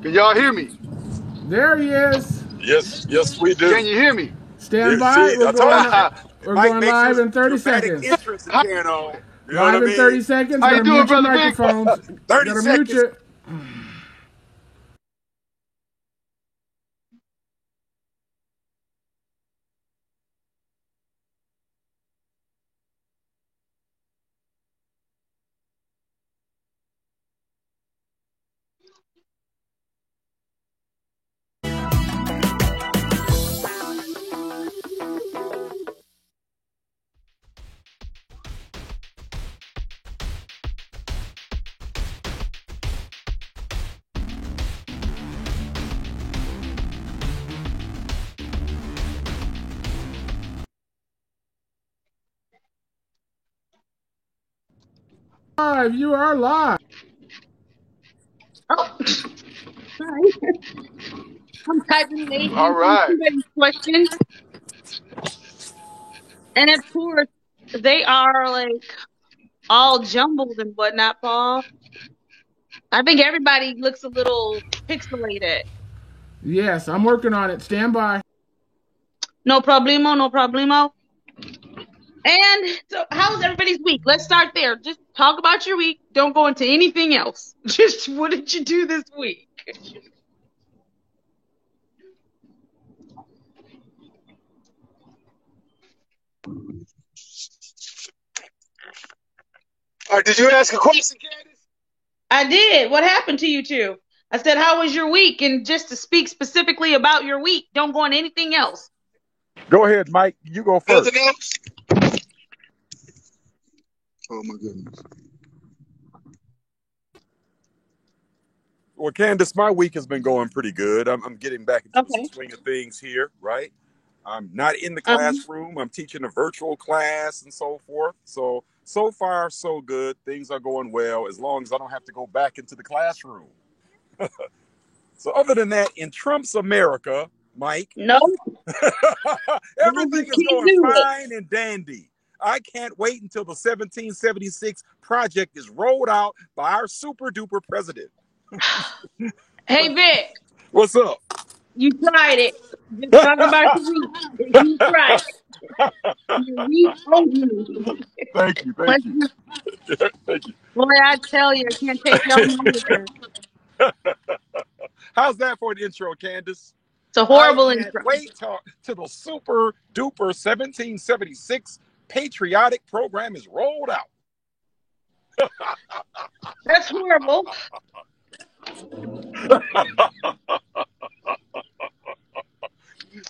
Can y'all hear me? There he is. Yes, we do. Can you hear me? Stand You by. see, I told you, man. We're Mike going makes live his in 30 dramatic seconds. entrance again on. You know what I Live in mean? 30 seconds. How you Gotta doing, mute your brother Big? microphones. 30 Gotta mute seconds. you. Live. You are live. Oh, sorry. I'm typing late All answering right. somebody's questions. And of course, they are like all jumbled and whatnot, Paul. I think everybody looks a little pixelated. Yes, I'm working on it. Stand by. No problemo, no problemo. And so, how's everybody's week? Let's start there. Just talk about your week. Don't go into anything else. Just what did you do this week? All right. Did you ask a question, Candace? I did. What happened to you two? I said, how was your week? And just to speak specifically about your week, don't go on anything else. Go ahead, Mike. You go first. Nothing else? Oh my goodness. Well, Candace, my week has been going pretty good. I'm getting back into the Okay. swing of things here, right? I'm not in the Um, classroom. I'm teaching a virtual class and so forth. So far, so good. Things are going well as long as I don't have to go back into the classroom. So other than that, in Trump's America, Mike, no, I everything just is can't going do it. fine and dandy. I can't wait until the 1776 project is rolled out by our super duper president. Hey, Vic, What's up? you tried it. Just talk about your week. You tried it. Your week only. Thank you, Let's thank you, just, thank you. boy, I tell you, I can't take y'all nowhere. How's that for an intro, Candace? It's a I horrible can't intro. wait till the super duper 1776 patriotic program is rolled out. That's horrible.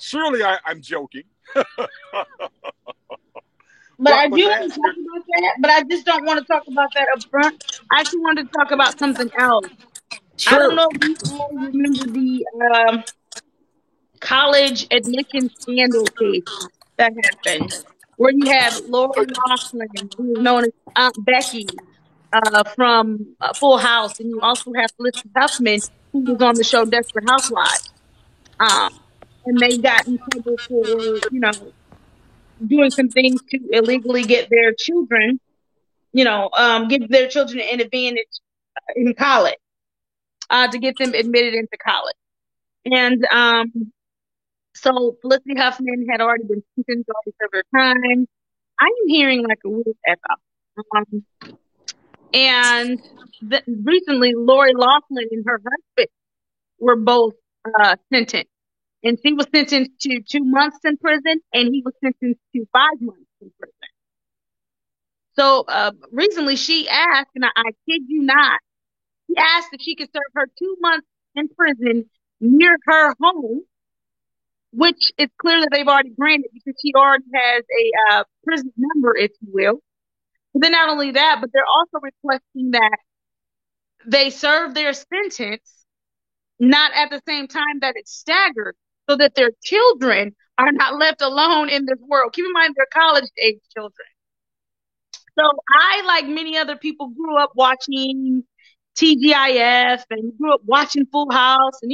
Surely I'm joking. But I But do to want to answer talk about that, but I just don't want to talk about that up front. I actually wanted to talk about something else. I don't sure. know if you all remember the college admission scandal case that happened, where you had Lori Loughlin, who is known as Aunt Becky from Full House, and you also have Felicity Huffman, who was on the show Desperate Housewives. Um, and they got in trouble for, doing some things to illegally get their children, give their children an advantage in college, to get them admitted into college. And so Felicity Huffman had already been sentenced, already served her time. I am hearing like a weird echo. Um, and recently, Lori Loughlin and her husband were both sentenced. And she was sentenced to 2 months in prison, and he was sentenced to 5 months in prison. So recently, she asked, and I kid you not, she asked if she could serve her 2 months in prison near her home, which it's clear that they've already granted because she already has a prison number, if you will. But then not only that, but they're also requesting that they serve their sentence not at the same time that it's staggered, so that their children are not left alone in this world. Keep in mind they're college age children. So I, like many other people, grew up watching TGIF and grew up watching Full House, and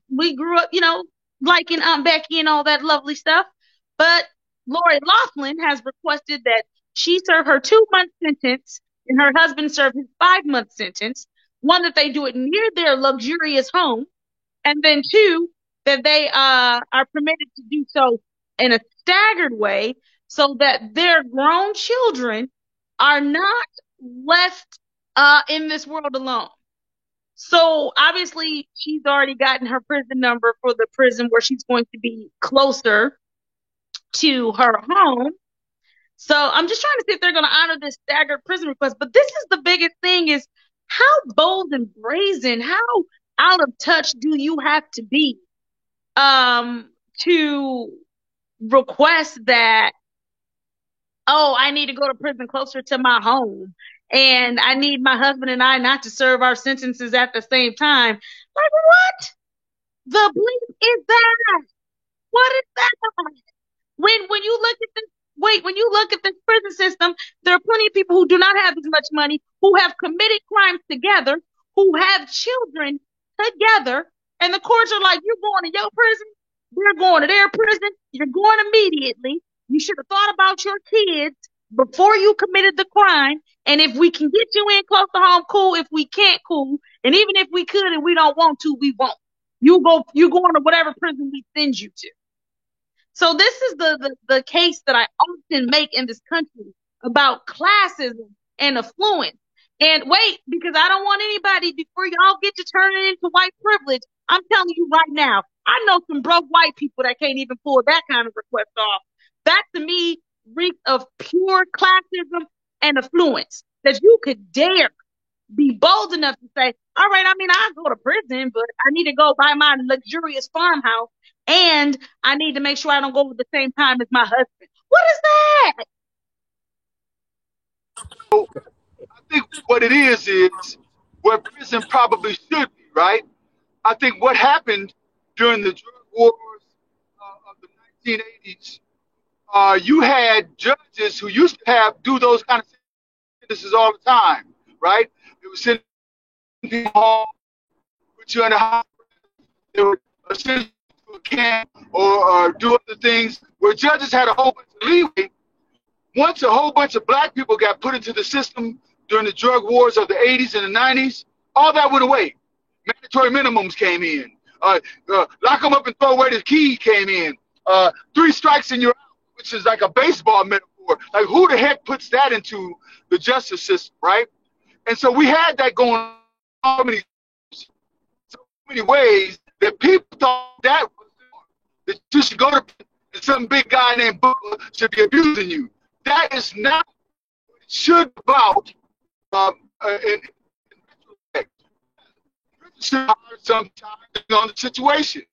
we grew up, liking Aunt Becky and all that lovely stuff. But Lori Loughlin has requested that she serve her 2 month sentence and her husband serve his 5 month sentence, one, that they do it near their luxurious home, and then two, that they are permitted to do so in a staggered way so that their grown children are not left in this world alone. So obviously she's already gotten her prison number for the prison where she's going to be closer to her home. So I'm just trying to see if they're going to honor this staggered prison request. But this is the biggest thing, is how bold and brazen, how out of touch do you have to be to request that, oh, I need to go to prison closer to my home, and I need my husband and I not to serve our sentences at the same time. Like, what the bleep is that? What is that? When you look at this, when you look at this prison system, there are plenty of people who do not have as much money, who have committed crimes together, who have children together, and the courts are like, you're going to your prison, they're going to their prison, you're going immediately. You should have thought about your kids before you committed the crime. And if we can get you in close to home, cool. If we can't, cool. And even if we could and we don't want to, we won't. You going to whatever prison we send you to. So this is the case that I often make in this country about classism and affluence. And wait, because I don't want anybody, before y'all get to turn it into white privilege, I'm telling you right now, I know some broke white people that can't even pull that kind of request off. That, to me, reeks of pure classism and affluence, that you could dare be bold enough to say, all right, I mean, I'll go to prison, but I need to go buy my luxurious farmhouse, and I need to make sure I don't go at the same time as my husband. What is that? So I think what it is where prison probably should be, right? I think what happened during the drug wars of the 1980s, you had judges who used to do those kind of sentences all the time, right? They would send people home, put you in the hospital, they would send you to a camp or do other things, where judges had a whole bunch of leeway. Once a whole bunch of black people got put into the system during the drug wars of the 80s and the 90s, all that went away. Mandatory minimums came in. Lock them up and throw away the key came in. 3 strikes and you're out, which is like a baseball metaphor. Like, who the heck puts that into the justice system, right? And so we had that going on so many ways that people thought that you should go to, and some big guy named Booker should be abusing you. That is not what it should be about. In retrospect, should sometimes on the situation,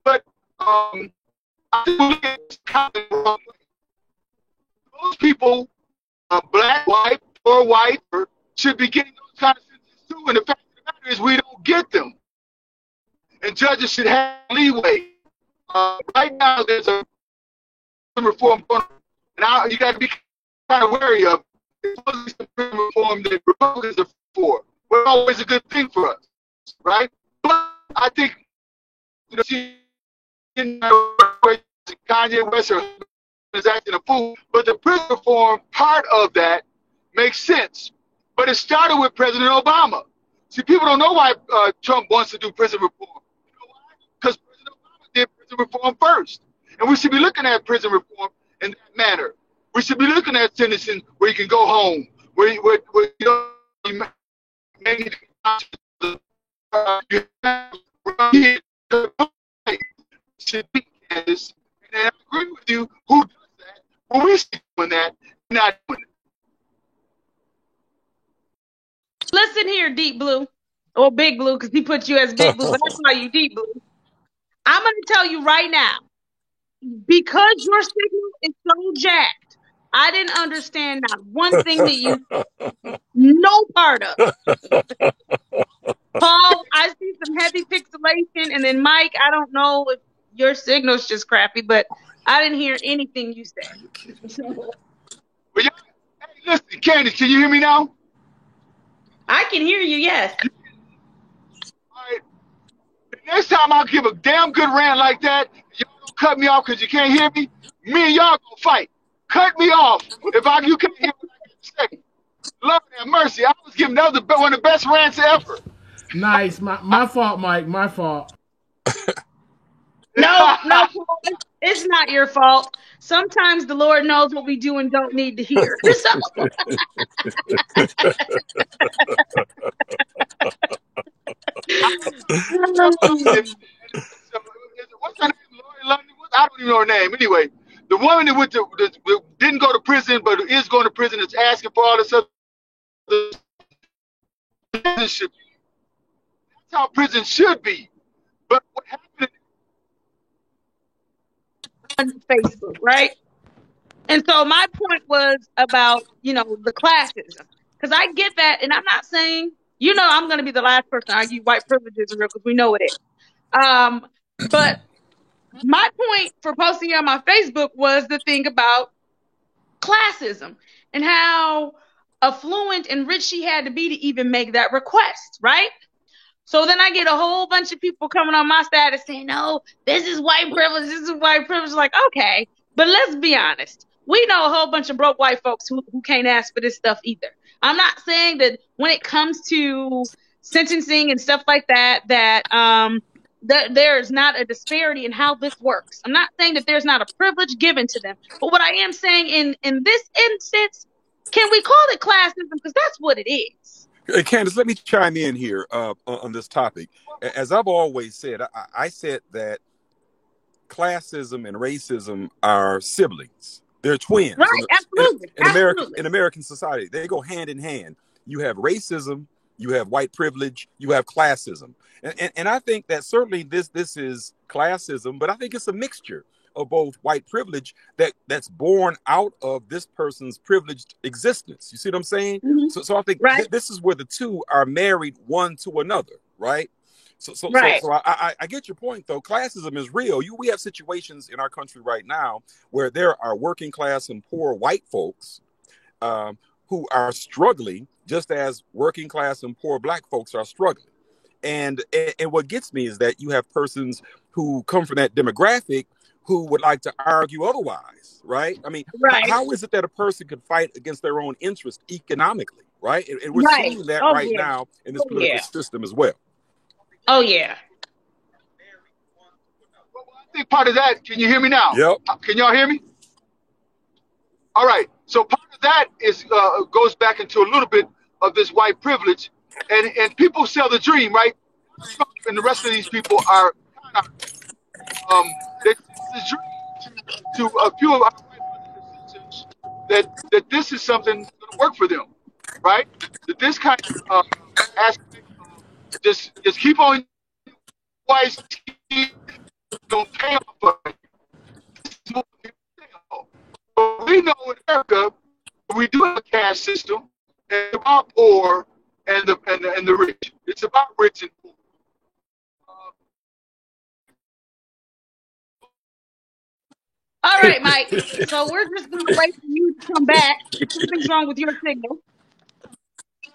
but I think we look at it kind of the wrong way. Those people, black, white, or white, should be getting those kind of sentences too. And the fact of the matter is, we don't get them. And judges should have leeway. Right now, there's a reform going on. Now you got to be kind of wary of it. It's some reform that Republicans are for. Well, always a good thing for us, right? But I think, Kanye West is acting a fool. But the prison reform part of that makes sense. But it started with President Obama. See, people don't know why Trump wants to do prison reform. You know why? Because President Obama did prison reform first. And we should be looking at prison reform in that manner. We should be looking at sentencing where you can go home, where you don't need to should be this. And I agree with you. Who does that? Well, we should be doing that, not doing it. Listen here, Deep Blue, or Big Blue, because he put you as Big Blue, but I call you Deep Blue. I'm going to tell you right now, because your signal is so jacked, I didn't understand not one thing that you said. No part of it. Paul, I see some heavy pixelation, and then Mike, I don't know if your signal's just crappy, but I didn't hear anything you said. Well, hey, listen, Candace, can you hear me now? I can hear you, yes. All right. The next time I'll give a damn good rant like that, y'all don't cut me off because you can't hear me. Me and y'all gonna fight. Cut me off if you can't hear what I got to say. Lord have mercy. I was giving that was one of the best rants ever. Nice. My fault, Mike. My fault. No, Paul, it's not your fault. Sometimes the Lord knows what we do and don't need to hear. So, What's her name? Lori London? I don't even know her name. Anyway, the woman that didn't go to prison but is going to prison is asking for all this other citizenship. That's how prison should be. But what happened? on Facebook, right? And so my point was about, the classism. Because I get that, and I'm not saying, I'm going to be the last person to argue white privilege is real, because we know it is. But my point for posting on my Facebook was the thing about classism and how affluent and rich she had to be to even make that request, right? So then I get a whole bunch of people coming on my status saying, no, this is white privilege, this is white privilege. Like, okay, but let's be honest. We know a whole bunch of broke white folks who can't ask for this stuff either. I'm not saying that when it comes to sentencing and stuff like that, there's not a disparity in how this works. I'm not saying that there's not a privilege given to them. But what I am saying in this instance, can we call it classism? Because that's what it is. Hey, Candace, let me chime in here on this topic. As I've always said, I said that classism and racism are siblings. They're twins. Right, absolutely. In American society, they go hand in hand. You have racism, you have white privilege, you have classism. And I think that certainly this is classism, but I think it's a mixture of both white privilege that's born out of this person's privileged existence. You see what I'm saying? Mm-hmm. So I think this is where the two are married one to another, right? So I get your point, though. Classism is real. We have situations in our country right now where there are working class and poor white folks who are struggling, just as working class and poor black folks are struggling. And what gets me is that you have persons who come from that demographic who would like to argue otherwise, right? I mean, how is it that a person could fight against their own interest economically, right? And we're seeing that now in this political system as well. Oh, yeah. Well, I think part of that, can you hear me now? Yep. Can y'all hear me? All right. So part of that is goes back into a little bit of this white privilege. And people sell the dream, right? Trump and the rest of these people are kind of they sell the dream to a few of our white brothers and sisters that this is something that's going to work for them, right? That this kind of aspect just keep on wise don't pay off for it. But we know in America we do have a caste system, and it's about poor and the rich. It's about rich and poor. All right, Mike. So we're just going to wait for you to come back. Something's wrong with your signal.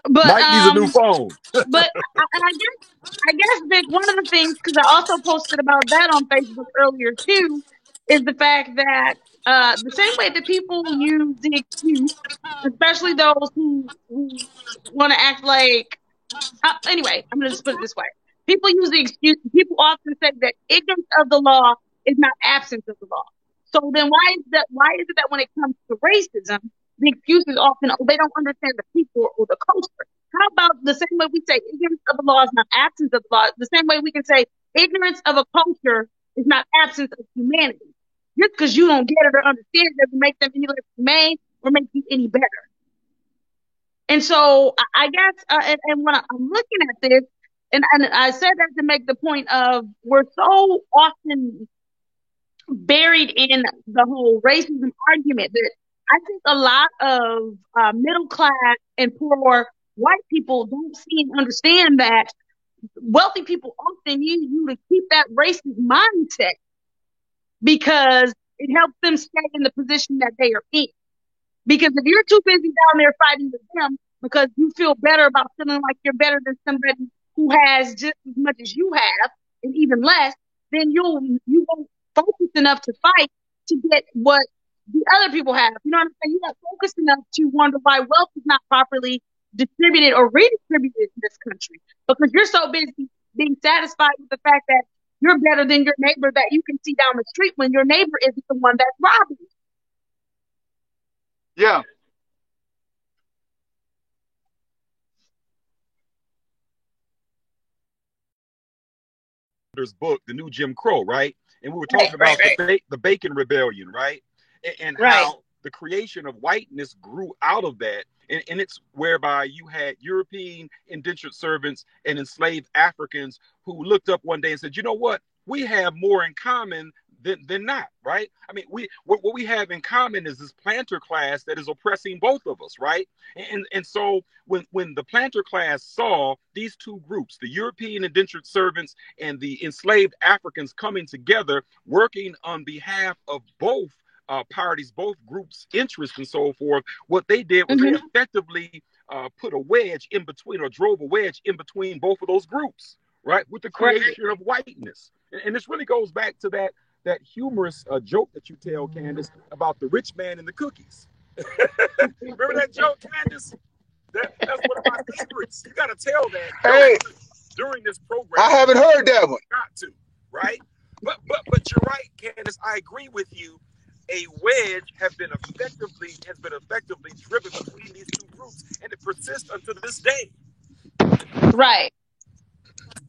But Mike needs a new phone. But I guess, Vic, one of the things, because I also posted about that on Facebook earlier too, is the fact that the same way that people use the excuse, especially those who want to act like, anyway, I'm going to just put it this way. People use the excuse, people often say that ignorance of the law is not absence of the law. So then why is it that when it comes to racism, the excuse is often, they don't understand the people or the culture? How about the same way we say ignorance of the law is not absence of the law, the same way we can say ignorance of a culture is not absence of humanity. Just because you don't get it or understand it doesn't make them any less humane or make you any better. And so I guess, and when I'm looking at this, and I said that to make the point of we're so often buried in the whole racism argument that I think a lot of middle class and poor white people don't see and understand that wealthy people often use you to keep that racist mindset because it helps them stay in the position that they are in. Because if you're too busy down there fighting with them because you feel better about feeling like you're better than somebody who has just as much as you have and even less, then you won't focus enough to fight to get what the other people have. You know what I'm saying? You're not focused enough to wonder why wealth is not properly distributed or redistributed in this country because you're so busy being satisfied with the fact that you're better than your neighbor that you can see down the street when your neighbor isn't the one that's robbing you. Yeah. Book, The New Jim Crow, right? And we were Right, talking about right. the Bacon Rebellion, right? And Right. how the creation of whiteness grew out of that. And it's whereby you had European indentured servants and enslaved Africans who looked up one day and said, you know what? We have more in common than not, right? I mean, what we have in common is this planter class that is oppressing both of us, right? And so when the planter class saw these two groups, the European indentured servants and the enslaved Africans coming together, working on behalf of both parties, both groups' interests and so forth, what they did was they effectively put a wedge in between, or drove a wedge in between both of those groups, right? With the creation of whiteness. And this really goes back to that humorous joke that you tell, Candace, about the rich man and the cookies. Remember that joke, Candace? That's one of my favorites. You got to tell that during this program. I haven't heard that one. Got to, right? But you're right, Candace. I agree with you. A wedge has been effectively driven between these two groups, and it persists until this day. Right.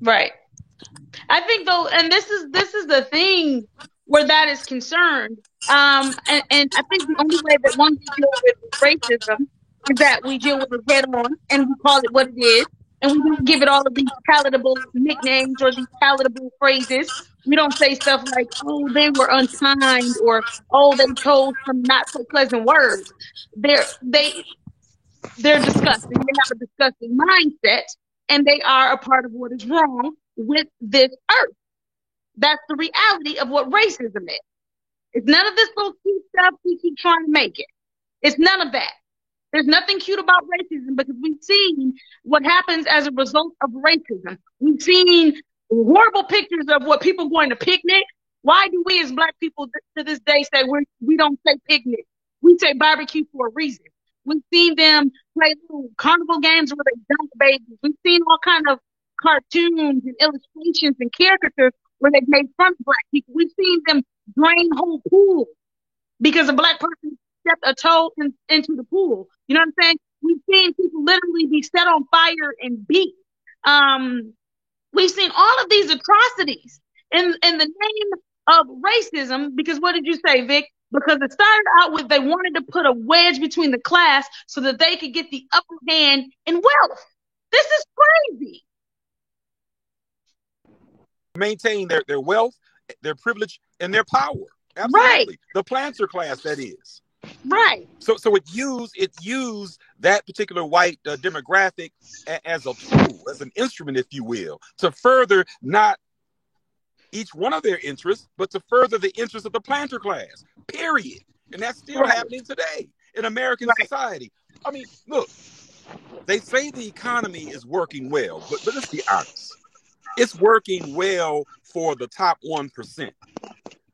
Right. I think though, and this is the thing where that is concerned. And I think the only way that one can deal with racism is that we deal with it head on and we call it what it is, and we don't give it all of these palatable nicknames or these palatable phrases. We don't say stuff like, "Oh, they were unkind," or "Oh, they told some not so pleasant words." They're disgusting. They have a disgusting mindset, and they are a part of what is wrong with this earth. That's the reality of what racism is. It's none of this little cute stuff we keep trying to make it. It's none of that. There's nothing cute about racism because we've seen what happens as a result of racism. We've seen horrible pictures of what people going to picnic. Why do we as Black people to this day say we don't say picnic? We say barbecue for a reason. We've seen them play little carnival games where they dunk babies. We've seen all kind of cartoons and illustrations and caricatures where they've made fun of Black people. We've seen them drain whole pools because a Black person stepped a toe into the pool. You know what I'm saying? We've seen people literally be set on fire and beat. We've seen all of these atrocities in the name of racism because what did you say, Vic? Because it started out with they wanted to put a wedge between the class so that they could get the upper hand in wealth. This is crazy. Maintain their wealth, their privilege, and their power. Absolutely. Right. The planter class, that is. Right. So it used that particular white demographic as a tool, as an instrument, if you will, to further not each one of their interests, but to further the interests of the planter class, period. And that's still happening today in American society. I mean, look, they say the economy is working well, but let's be honest. It's working well for the top 1%.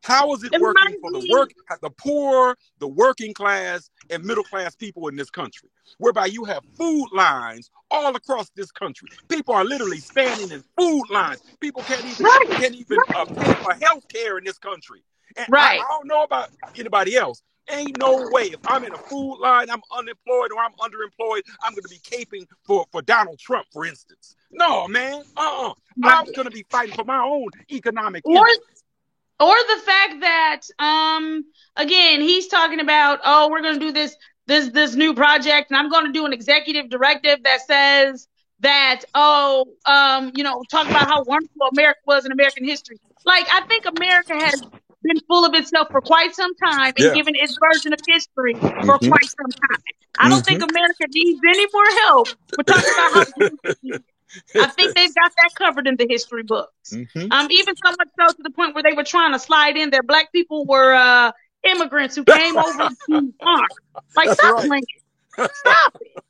How is it working for the poor, the working class, and middle class people in this country? Whereby you have food lines all across this country. People are literally standing in food lines. People can't even pay for health care in this country. And I don't know about anybody else. Ain't no way if I'm in a food line, I'm unemployed or I'm underemployed, I'm going to be caping for Donald Trump, for instance. No, man. I'm going to be fighting for my own economic interests. Or the fact that, again, he's talking about, we're going to do this new project, and I'm going to do an executive directive that says that, talk about how wonderful America was in American history. Like, I think America has been full of itself for quite some time and given its version of history for quite some time. I don't think America needs any more help. We're talking about how I think they've got that covered in the history books. Even so much so to the point where they were trying to slide in that Black people were immigrants who came over to farm. Like, stop playing. Stop it.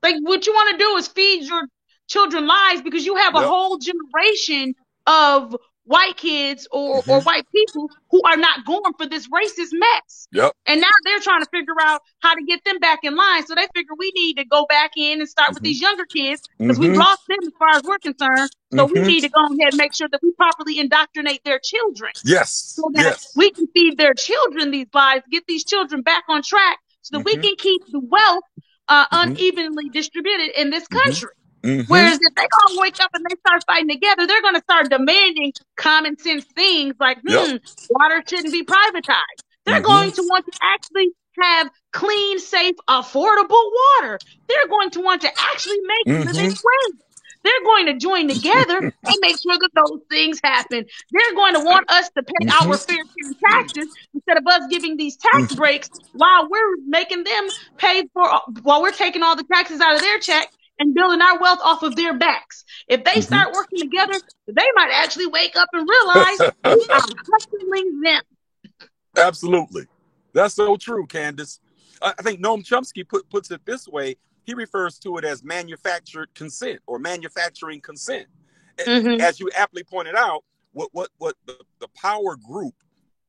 Like, what you want to do is feed your children lies because you have a whole generation of white kids or white people who are not going for this racist mess. Yep. And now they're trying to figure out how to get them back in line. So they figure we need to go back in and start with these younger kids because we've lost them as far as we're concerned. So we need to go ahead and make sure that we properly indoctrinate their children. Yes. So that we can feed their children these lies, get these children back on track so that we can keep the wealth unevenly distributed in this country. Whereas if they all wake up and they start fighting together, they're going to start demanding common sense things like, water shouldn't be privatized. They're going to want to actually have clean, safe, affordable water. They're going to want to actually make living wages. They're going to join together and make sure that those things happen. They're going to want us to pay our fair share of taxes instead of us giving these tax breaks while we're making them pay for, while we're taking all the taxes out of their check and building our wealth off of their backs. If they start working together, they might actually wake up and realize we are hustling them. Absolutely. That's so true, Candace. I think Noam Chomsky puts it this way. He refers to it as manufactured consent or manufacturing consent. As you aptly pointed out, what the power group,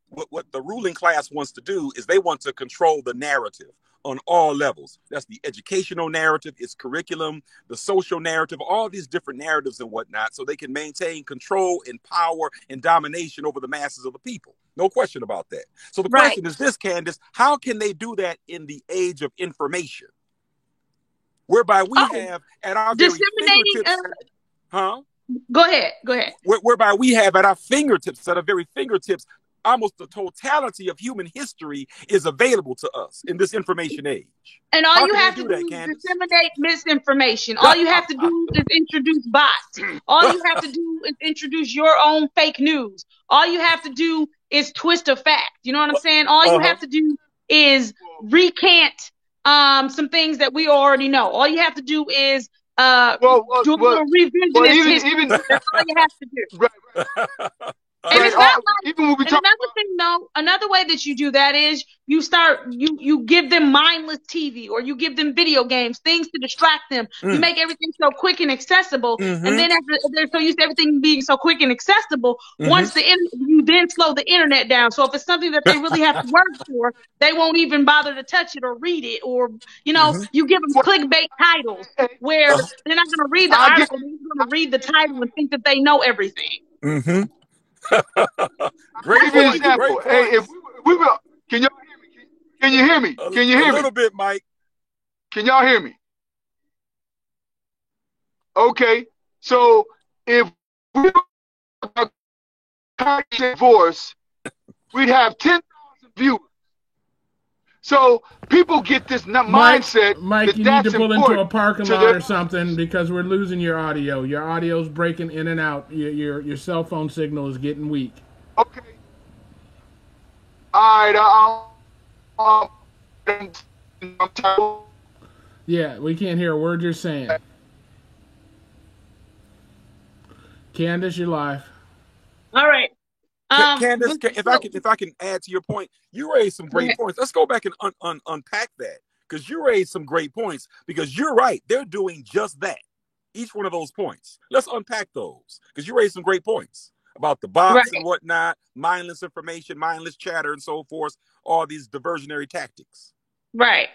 what the ruling class wants to do is they want to control the narrative on all levels. That's the educational narrative, its curriculum, the social narrative, all these different narratives and whatnot, so they can maintain control and power and domination over the masses of the people. No question about that. So the question is this, Candace, how can they do that in the age of information? Whereby we have at our disseminating. Go ahead. Whereby we have at our fingertips, at our very fingertips, almost the totality of human history is available to us in this information age. And all you have to do is disseminate misinformation. All you have to do is introduce bots. All you have to do is introduce your own fake news. All you have to do is twist a fact. You know what I'm saying? All you have to do is recant some things that we already know. All you have to do is do a little revisionist history. That's all you have to do. Right. And it's not like, and another thing, though, another way that you do that is you give them mindless TV or you give them video games, things to distract them. You make everything so quick and accessible. And then after they're so used to everything being so quick and accessible, once you then slow the internet down. So if it's something that they really have to work for, they won't even bother to touch it or read it. Or, you give them clickbait titles where they're not going to read the article. They're going to read the title and think that they know everything. Great point. Hey, if we will, can y'all hear me? Can you hear me? Can you hear me? A little bit, Mike. Can y'all hear me? Okay. So if we were a force, we'd have 10,000 viewers. So people get this mindset. Mike, you need to pull into a parking lot or something because we're losing your audio. Your audio's breaking in and out. Your cell phone signal is getting weak. Okay. All right. Yeah, we can't hear a word you're saying. Candace, you're live. All right. Candace, if I can add to your point, you raised some great points. Let's go back and unpack that, because you raised some great points. Because you're right, they're doing just that. Each one of those points. Let's unpack those, because you raised some great points about the bots and whatnot, mindless information, mindless chatter, and so forth. All these diversionary tactics. Right.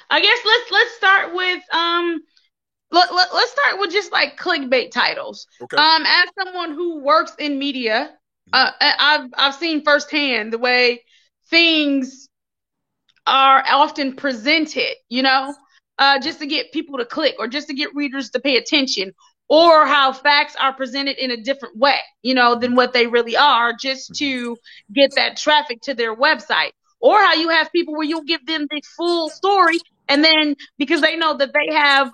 I guess let's start with let's start with just like clickbait titles. Okay. As someone who works in media, I've seen firsthand the way things are often presented, just to get people to click or just to get readers to pay attention, or how facts are presented in a different way, than what they really are, just to get that traffic to their website. Or how you have people where you'll give them the full story, and then because they know that they have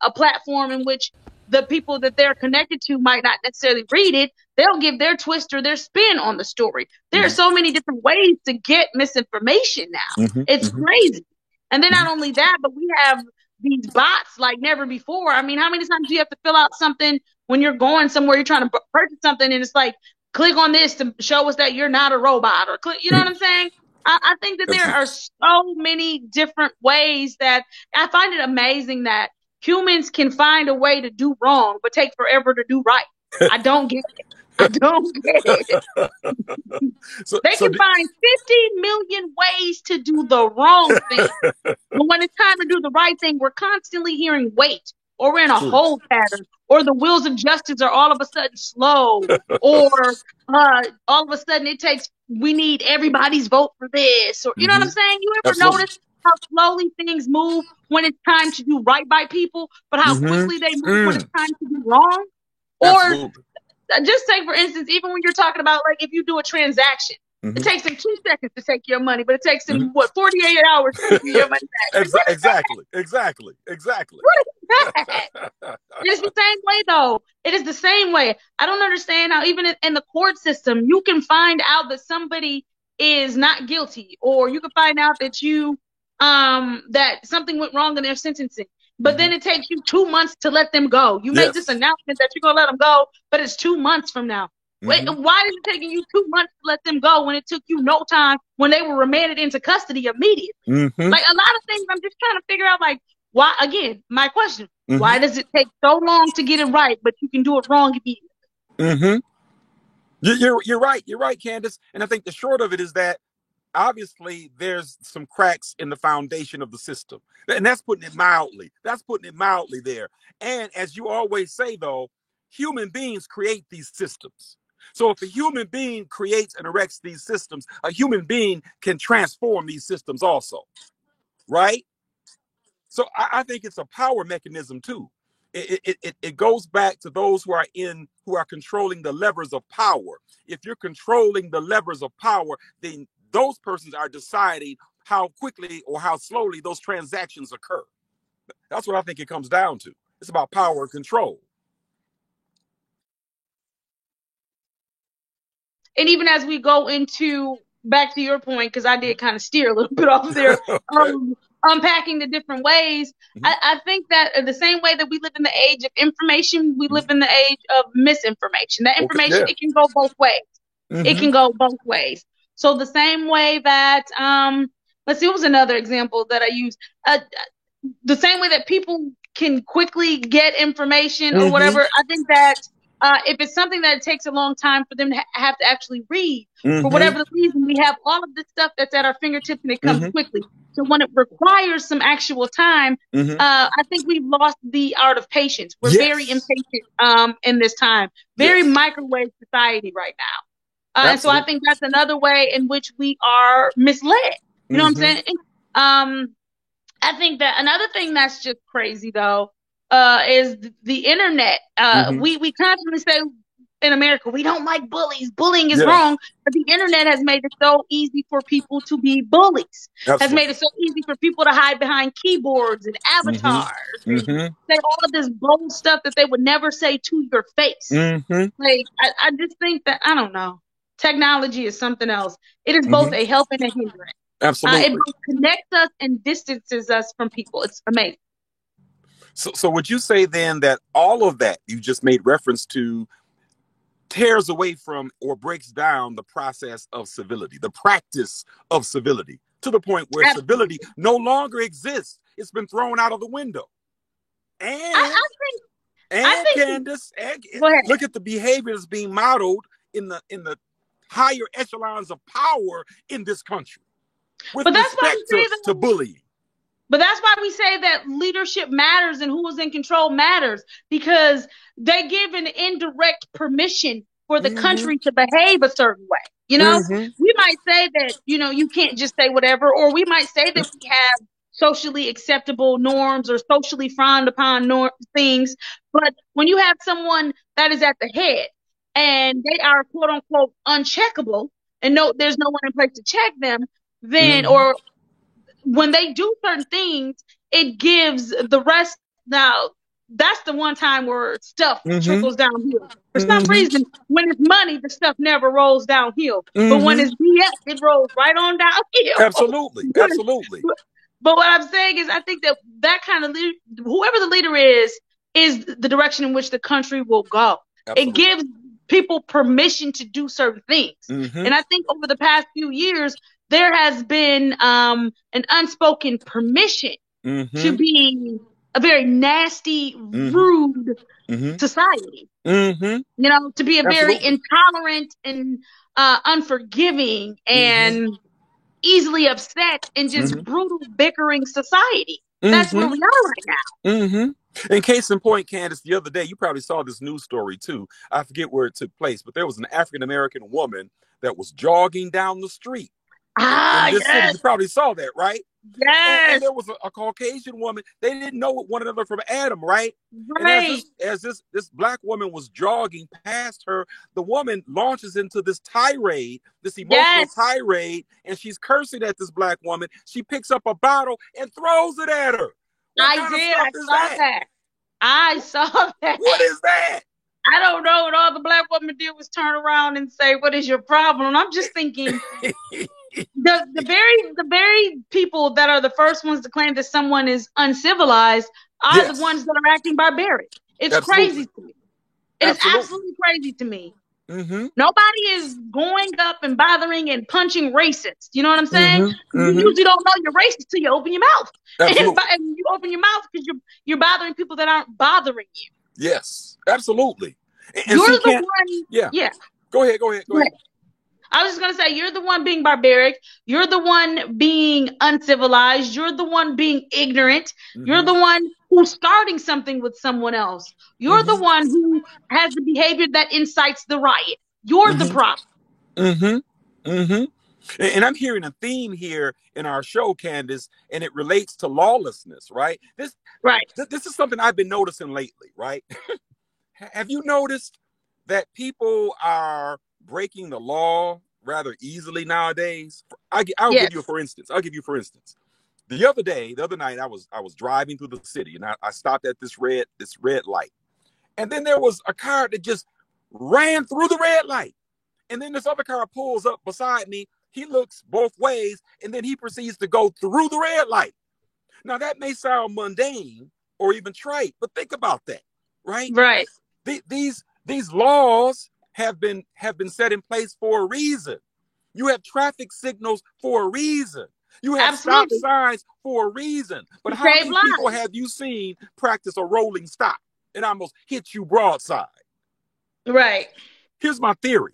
a platform in which the people that they're connected to might not necessarily read it, they'll give their twist or their spin on the story. There are so many different ways to get misinformation now. It's crazy. And then not only that, but we have these bots like never before. I mean, how many times do you have to fill out something when you're going somewhere, you're trying to purchase something, and it's like, click on this to show us that you're not a robot, or click, you know what I'm saying? I think that there are so many different ways that I find it amazing that humans can find a way to do wrong, but take forever to do right. I don't get it. I don't get it. They So can find 50 million ways to do the wrong thing. But when it's time to do the right thing, we're constantly hearing wait, or we're in a true. hold pattern, or the wheels of justice are all of a sudden slow, or all of a sudden we need everybody's vote for this, or you know what I'm saying? You ever Absolutely. notice how slowly things move when it's time to do right by people, but how quickly they move when it's time to do wrong? Or Absolutely. just say, for instance, even when you're talking about, like, if you do a transaction, it takes them 2 seconds to take your money, but it takes them, 48 hours to give you your money back. Like, Exactly. What is that? It is the same way, though. It is the same way. I don't understand how even in the court system, you can find out that somebody is not guilty, or you can find out that that something went wrong in their sentencing. But then it takes you 2 months to let them go. You make this announcement that you're going to let them go, but it's 2 months from now. Wait, why is it taking you 2 months to let them go when it took you no time when they were remanded into custody immediately? Like, a lot of things I'm just trying to figure out, like, why, again, my question, why does it take so long to get it right, but you can do it wrong immediately? You're right, Candace. And I think the short of it is that obviously there's some cracks in the foundation of the system. And that's putting it mildly. There. And as you always say, though, human beings create these systems. So if a human being creates and erects these systems, a human being can transform these systems also. Right? So I think it's a power mechanism too. It goes back to those who are controlling the levers of power. If you're controlling the levers of power, then those persons are deciding how quickly or how slowly those transactions occur. That's what I think it comes down to. It's about power and control. And even as we go into, back to your point, because I did kind of steer a little bit off there, unpacking the different ways, I think that the same way that we live in the age of information, we live in the age of misinformation. That information, it can go both ways. It can go both ways. So the same way that, let's see, what was another example that I used? The same way that people can quickly get information or whatever, I think that if it's something that it takes a long time for them to have to actually read, for whatever the reason, we have all of this stuff that's at our fingertips and it comes quickly. So when it requires some actual time, I think we've lost the art of patience. We're very impatient in this time, very microwave society right now. And so I think that's another way in which we are misled. You know what I'm saying? I think that another thing that's just crazy, though, is the internet. We constantly say in America, we don't like bullies. Bullying is wrong. But the internet has made it so easy for people to be bullies. Has made it so easy for people to hide behind keyboards and avatars and say all of this bold stuff that they would never say to your face. Like, I just think that, I don't know. Technology is something else. It is both a help and a hindrance. Absolutely. It both connects us and distances us from people. It's amazing. So would you say then that all of that you just made reference to tears away from or breaks down the process of civility, the practice of civility, to the point where civility no longer exists? It's been thrown out of the window. And I think Candace, look at the behavior that's being modeled in the higher echelons of power in this country with respect to bullying. But that's why we say that leadership matters and who is in control matters, because they give an indirect permission for the country to behave a certain way. You know, we might say that, you can't just say whatever, or we might say that we have socially acceptable norms or socially frowned upon things. But when you have someone that is at the head and they are quote unquote uncheckable and there's no one in place to check them, then, or when they do certain things, it gives the rest. Now, that's the one time where stuff trickles downhill. For some reason, when it's money, the stuff never rolls downhill. But when it's BS, it rolls right on downhill. Absolutely. But what I'm saying is, I think that kind of leader, whoever the leader is the direction in which the country will go. Absolutely. It gives people permission to do certain things. And I think over the past few years, there has been an unspoken permission to be a very nasty, rude society. Mm-hmm. You know, to be a very Absolutely. intolerant and unforgiving and easily upset and just brutal bickering society. That's where Mm-hmm. we are right now. Mm-hmm. In case in point, Candace, the other day, you probably saw this news story too. I forget where it took place, but there was an African-American woman that was jogging down the street in this city. Yes, You probably saw that, right? And yes, there was a Caucasian woman. They didn't know one another from Adam, right? And right. as this black woman was jogging past her, the woman launches into this tirade, this emotional Yes, tirade, and she's cursing at this black woman. She picks up a bottle and throws it at her. What I kind of did. stuff I is saw that? that. I saw that. What is that? I don't know what all the black woman did was turn around and say, "What is your problem?" And I'm just thinking, the very people that are the first ones to claim that someone is uncivilized are the ones Yes, that are acting barbaric. It's absolutely, crazy to me. It is absolutely. absolutely crazy to me. Mm-hmm. Nobody is going up and bothering and punching racists. You know what I'm saying? Mm-hmm. You Mm-hmm. usually don't know you're racist till you open your mouth, Absolutely. and you open your mouth because you're bothering people that aren't bothering you. Yes, absolutely. And You're see, the one. yeah. Yeah. Go ahead. I was just going to say, you're the one being barbaric. You're the one being uncivilized. You're the one being ignorant. You're the one who's starting something with someone else. You're the one who has the behavior that incites the riot. You're the problem. Mm-hmm. Mm-hmm. And I'm hearing a theme here in our show, Candace, and it relates to lawlessness, right? Right. This is something I've been noticing lately, right? Have you noticed that people are breaking the law rather easily nowadays? I'll Yes. give you for instance. The other night, I was driving through the city, and I stopped at this red light, and then there was a car that just ran through the red light, and then this other car pulls up beside me. He looks both ways, and then he proceeds to go through the red light. Now that may sound mundane or even trite, but think about that, right? Right. These laws have been set in place for a reason. You have traffic signals for a reason. You have stop signs for a reason. But how many people have you seen practice a rolling stop and almost hit you broadside? Right. Here's my theory.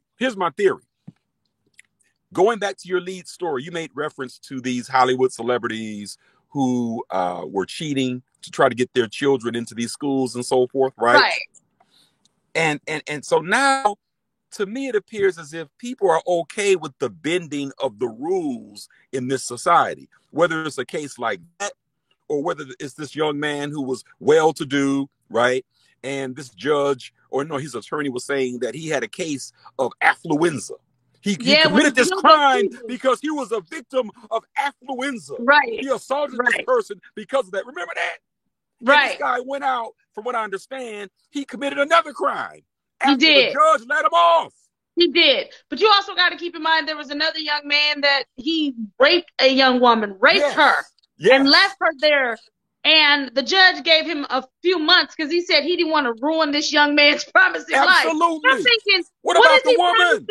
Going back to your lead story, you made reference to these Hollywood celebrities who were cheating to try to get their children into these schools and so forth, right? Right. And so now, to me, it appears as if people are okay with the bending of the rules in this society, whether it's a case like that or whether it's this young man who was well-to-do, right? And this judge, or no, his attorney was saying that he had a case of affluenza. He committed this crime because he was a victim of affluenza. Right. He assaulted this person because of that. Remember that? Right. And this guy went out, from what I understand, he committed another crime. He did. The judge let him off. He did. But you also got to keep in mind there was another young man that he raped a young woman, her, and left her there. And the judge gave him a few months because he said he didn't want to ruin this young man's promising life. Absolutely. I'm thinking, what about the woman?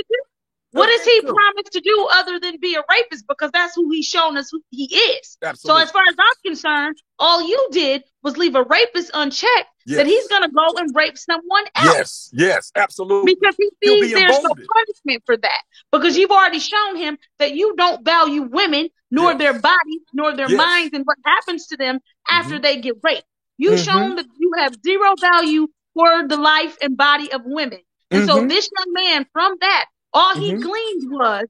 What does he promise to do other than be a rapist? Because that's who he's shown us who he is. Absolutely. So as far as I'm concerned, all you did was leave a rapist unchecked that he's going to go and rape someone else. Yes, absolutely. Because he sees there's no punishment for that. Because you've already shown him that you don't value women, nor their bodies, nor their minds, and what happens to them after they get raped. You've shown that you have zero value for the life and body of women. And so this young man, from that, all he gleaned was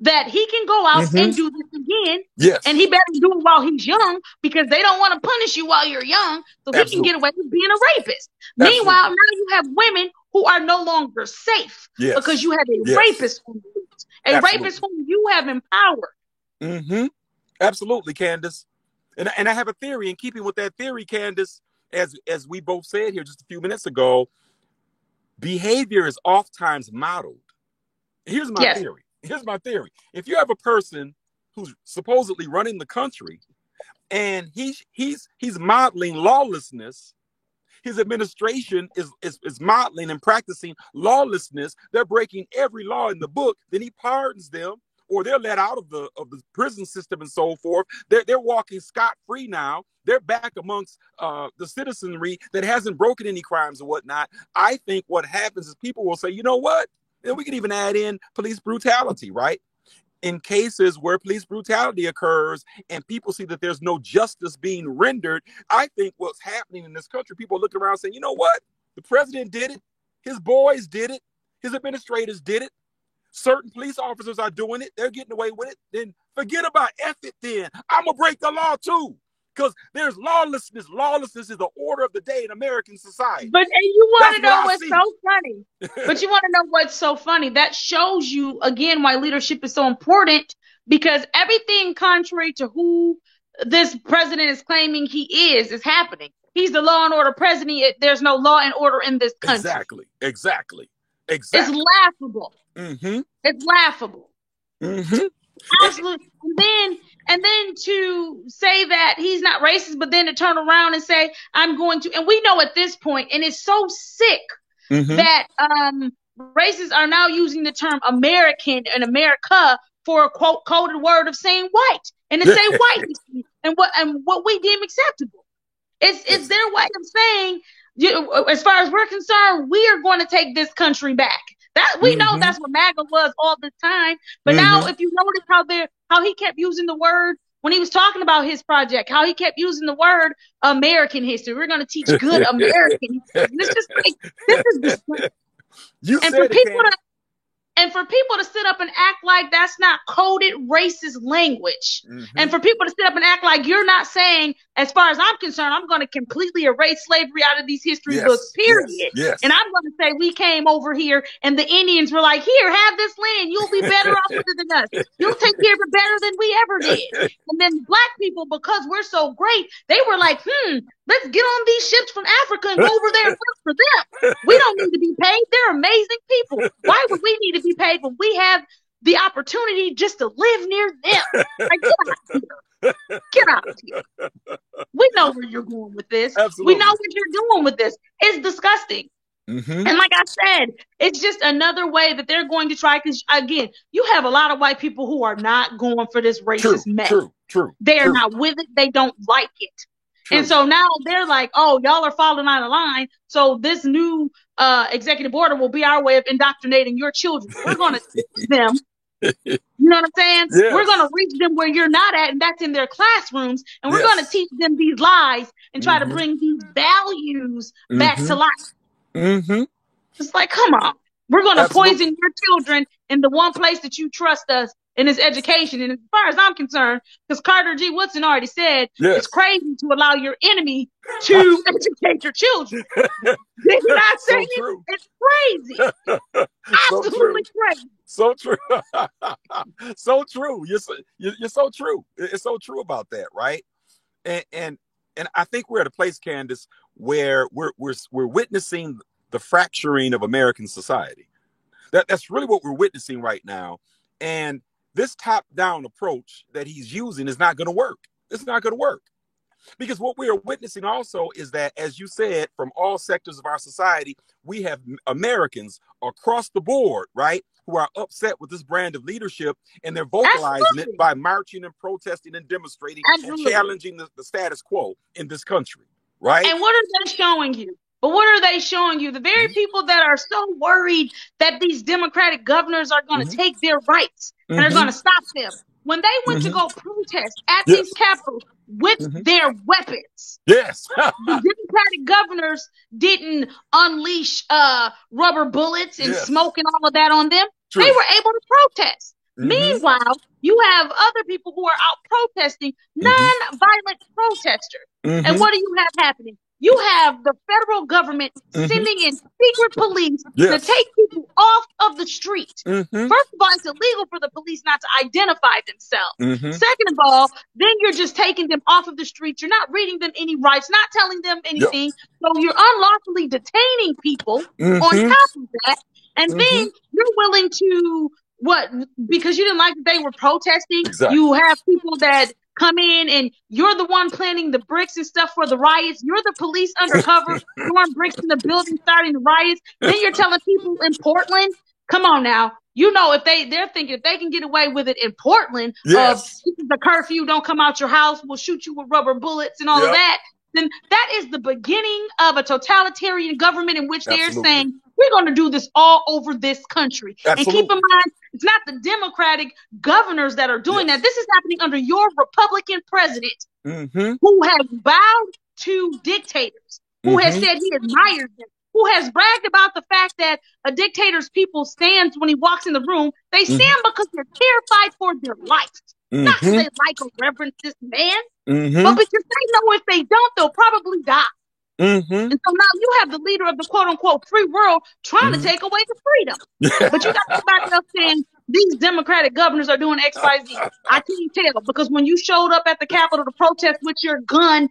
that he can go out and do this again. Yes. And he better do it while he's young because they don't want to punish you while you're young. So he can get away with being a rapist. Meanwhile, now you have women who are no longer safe because you have a rapist who leads, a rapist whom you have empowered. Absolutely, Candace. And I have a theory in keeping with that theory, Candace, as we both said here just a few minutes ago. Behavior is oftentimes modeled. Here's my theory. If you have a person who's supposedly running the country and he's modeling lawlessness, his administration is modeling and practicing lawlessness, they're breaking every law in the book, then he pardons them or they're let out of the prison system and so forth. They're walking scot-free now. They're back amongst the citizenry that hasn't broken any crimes and whatnot. I think what happens is people will say, you know what? And we can even add in police brutality, right? In cases where police brutality occurs and people see that there's no justice being rendered, I think what's happening in this country, people look around saying, you know what? The president did it. His boys did it. His administrators did it. Certain police officers are doing it. They're getting away with it. Then forget about it then. I'm going to break the law too. Because there's lawlessness. Lawlessness is the order of the day in American society. But and you want to know what's so funny? But you want to know what's so funny? That shows you, again, why leadership is so important, because everything contrary to who this president is claiming he is happening. He's the law and order president. There's no law and order in this country. Exactly. It's laughable. Mm-hmm. It's laughable. Mm-hmm. Absolutely. And then to say that he's not racist, but then to turn around and say, I'm going to, and we know at this point, and it's so sick that racists are now using the term American and America for a quote coded word of saying white, and to say white and what we deem acceptable. It's their way of saying, as far as we're concerned, we are going to take this country back. That we know that's what MAGA was all the time. But now, if you notice how he kept using the word when he was talking about his project, how he kept using the word American history. We're going to teach good American history. And it's just like, this is disgusting. And for people to sit up and act like that's not coded racist language, and for people to sit up and act like you're not saying, as far as I'm concerned, I'm going to completely erase slavery out of these history books, period. Yes. And I'm going to say we came over here and the Indians were like, here, have this land. You'll be better off with it than us. You'll take care of it better than we ever did. And then black people, because we're so great, they were like, let's get on these ships from Africa and go over there and work for them. We don't need to be paid. They're amazing people. Why would we need to be paid when we have the opportunity just to live near them? Like, get out of here. Get out of here. We know where you're going with this. Absolutely. We know what you're doing with this. It's disgusting. And like I said, it's just another way that they're going to try, because, again, you have a lot of white people who are not going for this racist mess. True. They are not with it. They don't like it. True. And so now they're like, oh, y'all are falling out of line. So this new executive order will be our way of indoctrinating your children. We're going to teach them. You know what I'm saying? Yes. We're going to reach them where you're not at, and that's in their classrooms. And we're going to teach them these lies and try to bring these values back to life. It's like, come on. We're going to poison your children in the one place that you trust us in is education. And as far as I'm concerned, because Carter G. Woodson already said, it's crazy to allow your enemy to educate your children. Did you not say it? It's crazy. Absolutely crazy. So true. So true. You're so true. It's so true about that, right? And I think we're at a place, Candace, where we're witnessing the fracturing of American society. That's really what we're witnessing right now. And this top-down approach that he's using is not going to work. It's not going to work. Because what we are witnessing also is that, as you said, from all sectors of our society, we have Americans across the board, right, who are upset with this brand of leadership, and they're vocalizing it by marching and protesting and demonstrating and challenging the status quo in this country, right? And what are they showing you? But what are they showing you? The very people that are so worried that these Democratic governors are going to take their rights and are going to stop them. When they went to go protest at these capitals with their weapons, the Democratic governors didn't unleash rubber bullets and smoke and all of that on them. True. They were able to protest. Meanwhile, you have other people who are out protesting, non-violent protesters. And what do you have happening? You have the federal government sending in secret police to take people off of the street. First of all, it's illegal for the police not to identify themselves. Second of all, then you're just taking them off of the street. You're not reading them any rights, not telling them anything. So you're unlawfully detaining people on top of that. And then you're willing to, because you didn't like that they were protesting, you have people that come in and you're the one planting the bricks and stuff for the riots. You're the police undercover throwing bricks in the building, starting the riots. Then you're telling people in Portland Come on now. You know, if they're thinking if they can get away with it in Portland, Yes. the curfew, don't come out your house, we'll shoot you with rubber bullets and all of that, then that is the beginning of a totalitarian government in which they're saying, we're going to do this all over this country. And keep in mind, it's not the Democratic governors that are doing that. This is happening under your Republican president who has bowed to dictators, who has said he admires them, who has bragged about the fact that a dictator's people stand when he walks in the room. They stand because they're terrified for their life. Not because they like or reverence this man, but because they know if they don't, they'll probably die. And so now you have the leader of the quote-unquote free world trying to take away the freedom. But you got somebody else saying these Democratic governors are doing X, Y, Z. I can't tell, because when you showed up at the Capitol to protest with your gun,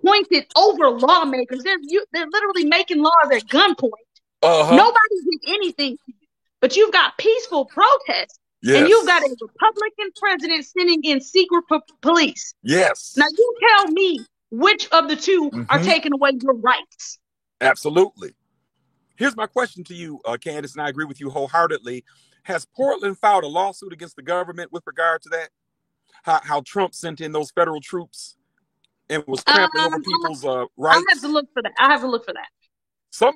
pointed over lawmakers. They're literally making laws at gunpoint. Nobody did anything to you, but you've got peaceful protests, and you've got a Republican president sending in secret police. Now you tell me which of the two are taking away your rights. Absolutely. Here's my question to you, Candace, and I agree with you wholeheartedly. Has Portland filed a lawsuit against the government with regard to that? How Trump sent in those federal troops and was trampling over people's rights? I have to look for that.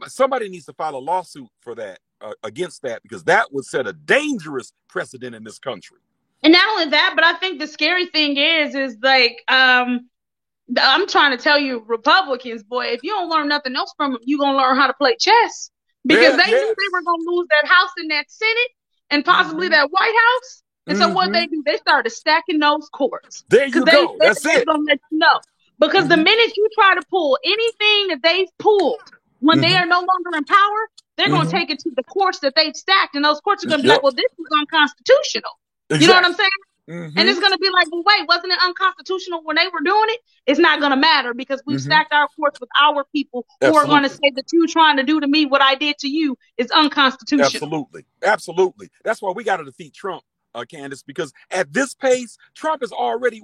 Somebody needs to file a lawsuit for that, against that, because that would set a dangerous precedent in this country. And not only that, but I think the scary thing is like, I'm trying to tell you, Republicans, boy, if you don't learn nothing else from them, you're going to learn how to play chess, because they knew they were going to lose that House and that Senate and possibly that White House. And so what they do, they started stacking those courts. There you go. That's it. They're going to let you know. Because the minute you try to pull anything that they've pulled when they are no longer in power, they're going to take it to the courts that they've stacked. And those courts are going to be like, well, this is unconstitutional. You know what I'm saying? And it's going to be like, well, wait, wasn't it unconstitutional when they were doing it? It's not going to matter, because we've stacked our courts with our people who are going to say that you trying to do to me what I did to you is unconstitutional. Absolutely. That's why we got to defeat Trump, Candace, because at this pace, Trump has already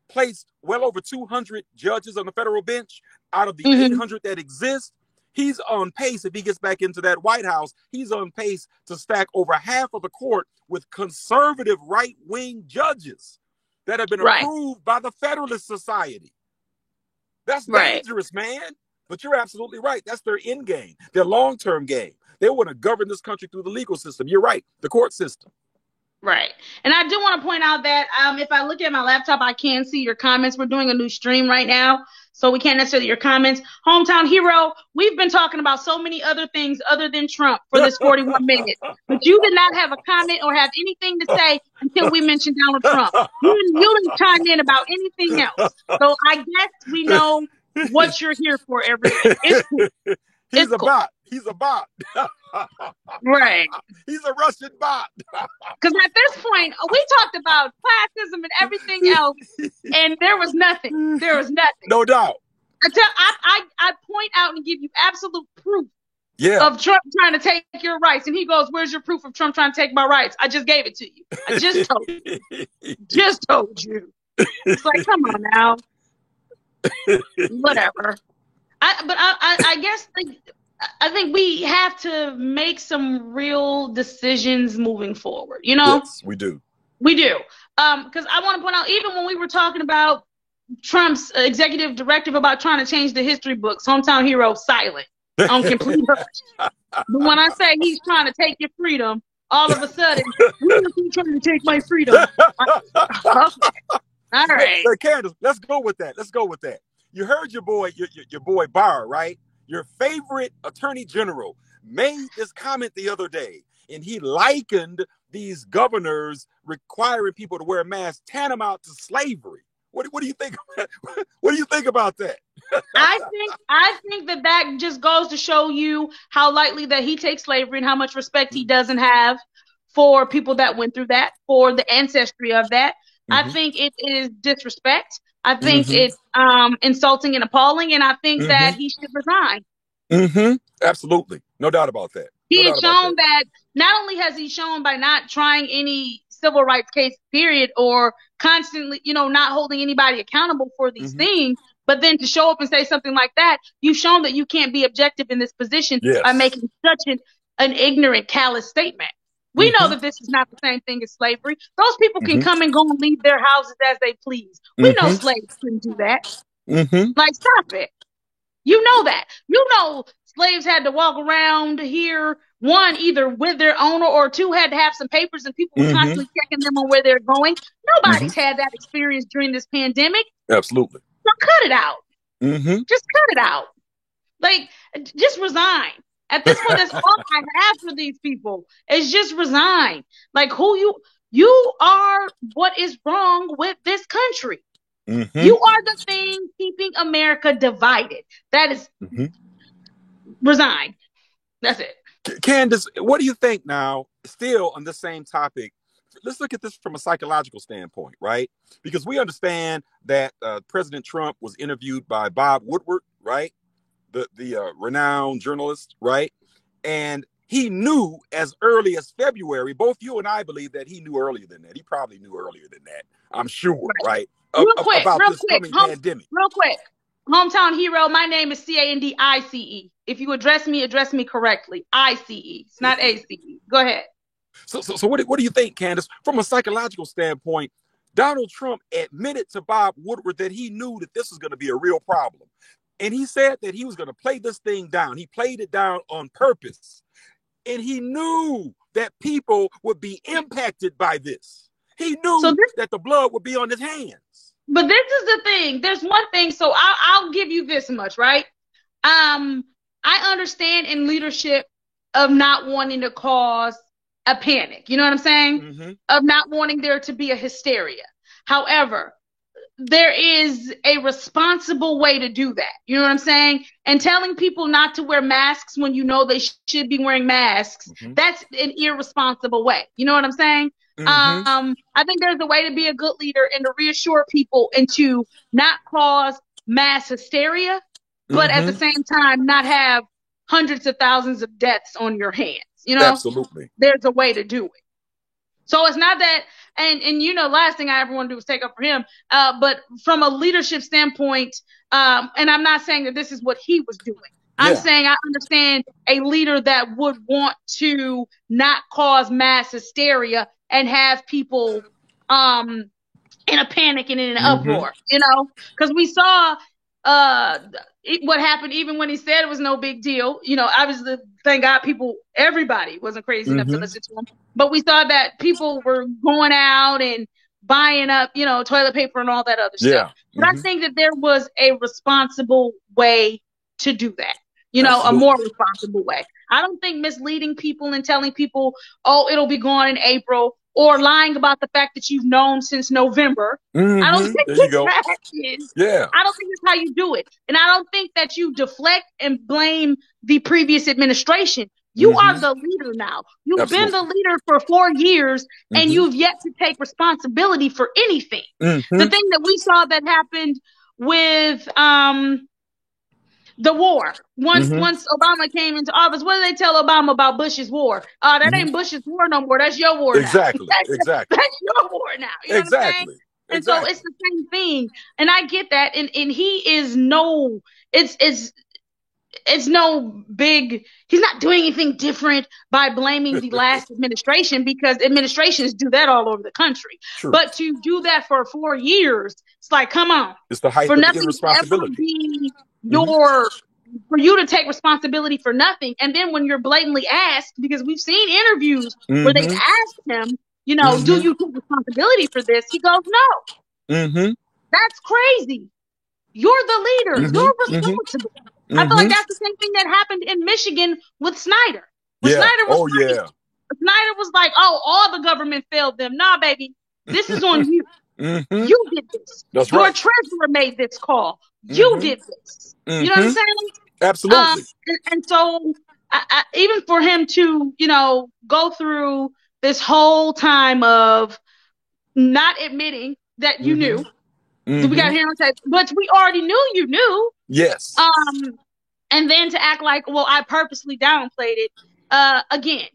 placed well over 200 judges on the federal bench out of the 800 that exist. He's on pace, if he gets back into that White House, he's on pace to stack over half of the court with conservative right-wing judges that have been approved by the Federalist Society. That's dangerous, man. But you're absolutely right. That's their end game, their long-term game. They want to govern this country through the legal system. You're right, the court system. Right. And I do want to point out that if I look at my laptop, I can see your comments. We're doing a new stream right now, so we can't necessarily your comments. Hometown Hero, we've been talking about so many other things other than Trump for this 41 minutes. But you did not have a comment or have anything to say until we mentioned Donald Trump. You didn't chime in about anything else. So I guess we know what you're here for every day. It's cool. He's a bot. He's a bot. Right. He's a Russian bot. Because at this point, we talked about classism and everything else, and there was nothing. There was nothing. No doubt. I point out and give you absolute proof of Trump trying to take your rights. And he goes, where's your proof of Trump trying to take my rights? I just gave it to you. I just told you. Just told you. It's like, come on now. Whatever. I guess I think we have to make some real decisions moving forward. You know? Yes, we do. We do. Because I want to point out, even when we were talking about Trump's executive directive about trying to change the history books, Hometown Hero silent on complete hush. But when I say he's trying to take your freedom, all of a sudden, he's trying to take my freedom. All right. Hey, Candace, let's go with that. You heard your boy Barr, right? Your favorite attorney general made this comment the other day, and he likened these governors requiring people to wear masks tantamount to slavery. What do you think? What do you think about that? I think that just goes to show you how lightly that he takes slavery and how much respect he doesn't have for people that went through that, for the ancestry of that. I think it is disrespect. I think it's insulting and appalling, and I think that he should resign. Absolutely. No doubt about that. He has shown that not only has he shown by not trying any civil rights case, period, or constantly, not holding anybody accountable for these things, but then to show up and say something like that, you've shown that you can't be objective in this position by making such an an ignorant, callous statement. We know that this is not the same thing as slavery. Those people can come and go and leave their houses as they please. We know slaves couldn't do that. Like, stop it. You know that. You know slaves had to walk around here, one, either with their owner, or two, had to have some papers, and people were constantly checking them on where they're going. Nobody's had that experience during this pandemic. Absolutely. So cut it out. Just cut it out. Like, just resign. At this point, that's all I have for these people, is just resign. Like, you are what is wrong with this country. You are the thing keeping America divided. That is, resign. That's it. Candace, what do you think now, still on the same topic? Let's look at this from a psychological standpoint, right? Because we understand that President Trump was interviewed by Bob Woodward, right? The renowned journalist, right? And he knew as early as February, both you and I believe that he knew earlier than that. He probably knew earlier than that, I'm sure, right? About this coming pandemic. Real quick. Hometown hero, my name is Candice. If you address me correctly. ICE. It's not ACE. Go ahead. So what do you think, Candace? From a psychological standpoint, Donald Trump admitted to Bob Woodward that he knew that this was going to be a real problem. And he said that he was going to play this thing down. He played it down on purpose. And he knew that people would be impacted by this. He knew that the blood would be on his hands. But this is the thing. There's one thing. So I'll give you this much, right? I understand in leadership of not wanting to cause a panic. You know what I'm saying? Of not wanting there to be a hysteria. However, there is a responsible way to do that. You know what I'm saying? And telling people not to wear masks when you know they should be wearing masks, that's an irresponsible way. You know what I'm saying? I think there's a way to be a good leader and to reassure people and to not cause mass hysteria, but at the same time not have hundreds of thousands of deaths on your hands. You know? Absolutely. There's a way to do it. So it's not that, and you know, last thing I ever want to do is take up for him. But from a leadership standpoint, and I'm not saying that this is what he was doing. I'm saying I understand a leader that would want to not cause mass hysteria and have people in a panic and in an uproar, you know, because we saw what happened even when he said it was no big deal. You know, obviously, thank God everybody wasn't crazy enough to listen to him. But we saw that people were going out and buying up, you know, toilet paper and all that other stuff. But I think that there was a responsible way to do that. You know, a more responsible way. I don't think misleading people and telling people, oh, it'll be gone in April, or lying about the fact that you've known since November. I don't think I don't think that's how you do it. And I don't think that you deflect and blame the previous administration. You are the leader now. You've been the leader for 4 years, and you've yet to take responsibility for anything. The thing that we saw that happened with the war. Once Obama came into office, what did they tell Obama about Bush's war? That ain't Bush's war no more. That's your war now. Exactly. That's your war now. You know what I'm saying? And so it's the same thing. And I get that. And he is it's no big, he's not doing anything different by blaming the last administration, because administrations do that all over the country. True. But to do that for 4 years, it's like, come on. It's the height of irresponsibility. For you to take responsibility for nothing. And then when you're blatantly asked, because we've seen interviews where they asked him, you know, do you take responsibility for this? He goes, no. That's crazy. You're the leader. You're responsible. I feel like that's the same thing that happened in Michigan with Snyder. Snyder was like, oh, all the government failed them. Nah, baby, this is on you. You did this. That's Your treasurer made this call. You did this. You know what I'm saying? Absolutely. And so I, even for him to, you know, go through this whole time of not admitting that you knew, we got here and say, but we already knew you knew. Yes. And then to act like, well, I purposely downplayed it. Again,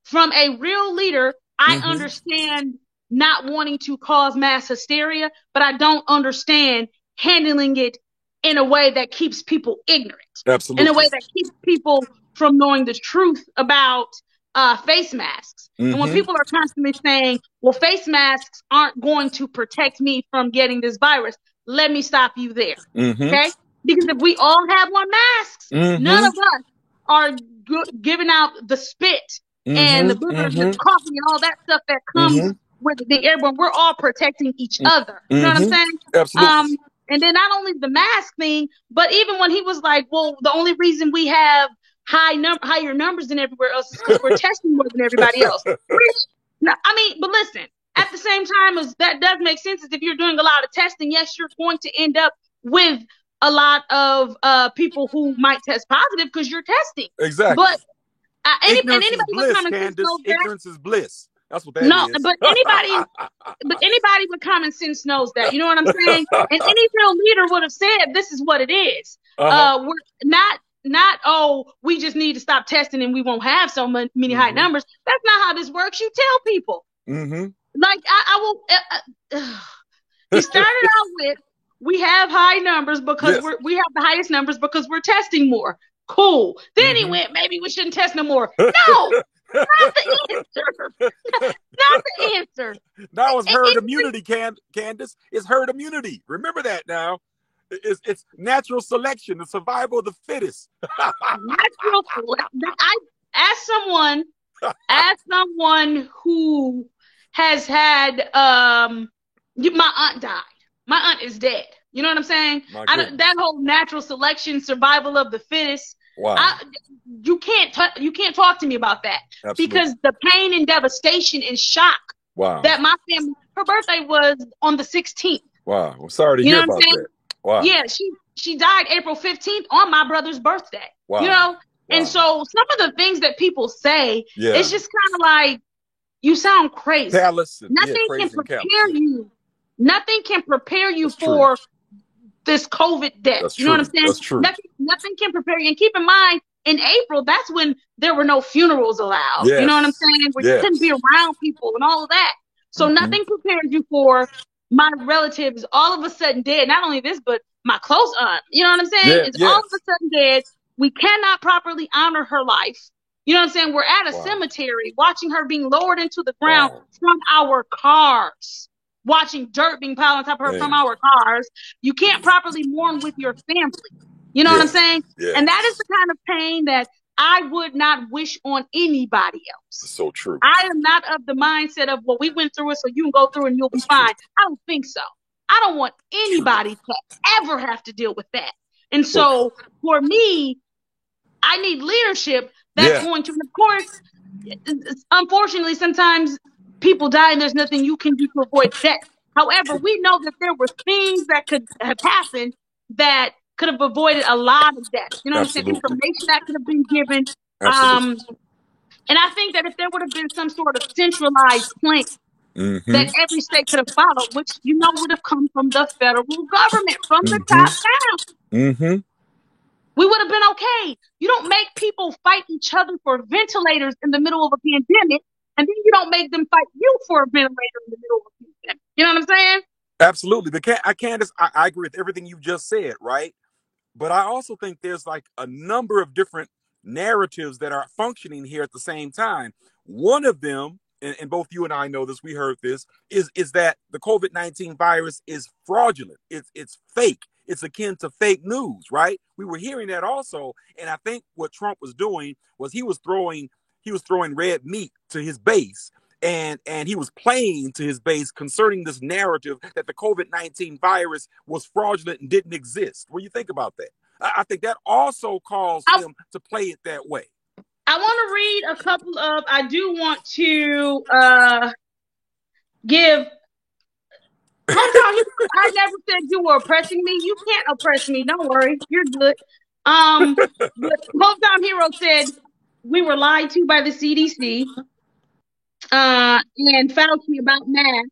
from a real leader, I understand not wanting to cause mass hysteria, but I don't understand handling it in a way that keeps people ignorant. Absolutely. In a way that keeps people from knowing the truth about face masks. And when people are constantly saying, well, face masks aren't going to protect me from getting this virus, let me stop you there. Okay? Because if we all have worn masks, none of us are giving out the spit and the boogers and the coughing and all that stuff that comes with the airborne. We're all protecting each other. You know what I'm saying? Absolutely. And then not only the mask thing, but even when he was like, well, the only reason we have higher numbers than everywhere else is because we're testing more than everybody else. I mean, but listen, at the same time, as that does make sense, is if you're doing a lot of testing, yes, you're going to end up with a lot of people who might test positive because you're testing. Exactly. But ignorance is bliss, Candace. Ignorance is bliss. That's what that is. But anybody with common sense knows that. You know what I'm saying? And any real leader would have said, "This is what it is." We're not. Oh, we just need to stop testing and we won't have so many high numbers. That's not how this works. You tell people. Like I will. He started out with, we have high numbers because we have the highest numbers because we're testing more. Cool. Then he went, maybe we shouldn't test no more. No. Not the answer. Not the answer. Now it's herd immunity, Candace. It's herd immunity. Remember that now. It's natural selection, the survival of the fittest. Natural selection. As someone who has had my aunt died. My aunt is dead. You know what I'm saying? That whole natural selection, survival of the fittest. Wow. You can't talk to me about that. Absolutely. Because the pain and devastation and shock that my family, her birthday was on the 16th. Wow. I'm sorry to hear about that. Wow. Yeah, she died April 15th on my brother's birthday. Wow. You know? Wow. And so some of the things that people say, it's just kind of like, you sound crazy. Nothing can prepare you. Nothing can prepare you for this COVID death. That's you know what I'm saying? That's true. Nothing can prepare you. And keep in mind, in April, that's when there were no funerals allowed. Yes. You know what I'm saying? Where you couldn't be around people and all of that. So nothing prepares you for my relatives all of a sudden dead. Not only this, but my close aunt. You know what I'm saying? It's all of a sudden dead. We cannot properly honor her life. You know what I'm saying? We're at a cemetery watching her being lowered into the ground from our cars. Watching dirt being piled on top of her from our cars. You can't properly mourn with your family. You know what I'm saying? Yeah. And that is the kind of pain that I would not wish on anybody else. So true. I am not of the mindset of, well, we went through it, so you can go through and you'll be fine. I don't think so. I don't want anybody to ever have to deal with that. And so for me, I need leadership that's going to, and of course, unfortunately, sometimes people die and there's nothing you can do to avoid death. However, we know that there were things that could have happened that could have avoided a lot of death. You know what I'm saying? Information that could have been given. And I think that if there would have been some sort of centralized plan that every state could have followed, which, you know, would have come from the federal government, from the top down, we would have been okay. You don't make people fight each other for ventilators in the middle of a pandemic, and then you don't make them fight you for a ventilator in the middle of a pandemic. You know what I'm saying? Absolutely. But Candace, I agree with everything you just said, right? But I also think there's like a number of different narratives that are functioning here at the same time. One of them, and both you and I know this, we heard this, is that the COVID-19 virus is fraudulent. It's fake. It's akin to fake news, right? We were hearing that also. And I think what Trump was doing was he was throwing red meat to his base. And he was playing to his base concerning this narrative that the COVID-19 virus was fraudulent and didn't exist. What do you think about that? I think that also caused him to play it that way. I want to read a couple of, I do want to give, I never said you were oppressing me. You can't oppress me. Don't worry. You're good. But Hometown Hero said we were lied to by the CDC. And Fauci about masks.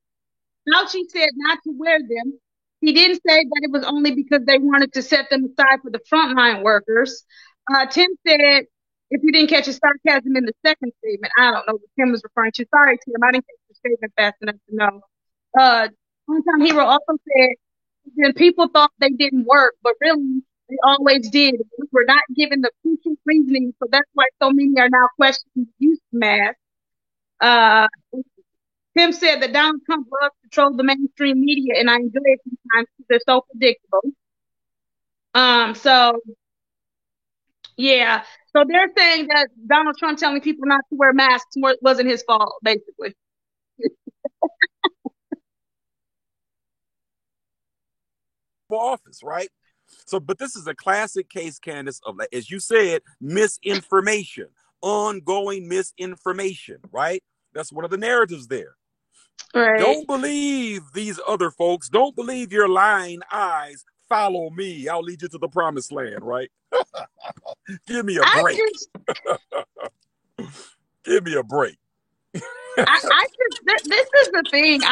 Fauci said not to wear them. He didn't say that it was only because they wanted to set them aside for the frontline workers. Tim said, if you didn't catch his sarcasm in the second statement, I don't know what Tim was referring to. Sorry, Tim, I didn't catch the statement fast enough to know. Hometown Hero also said, then people thought they didn't work, but really They always did. We were not given the crucial reasoning, so that's why so many are now questioning the use of masks. Tim said that Donald Trump loves to troll the mainstream media, and I enjoy it sometimes because they're so predictable. So yeah. So they're saying that Donald Trump telling people not to wear masks wasn't his fault, basically. Office, right? So, but this is a classic case, Candace, of, as you said, misinformation, ongoing misinformation, right? That's one of the narratives there. Right. Don't believe these other folks. Don't believe your lying eyes. Follow me. I'll lead you to the promised land, right? Give me a break. Give me a break. This is the thing.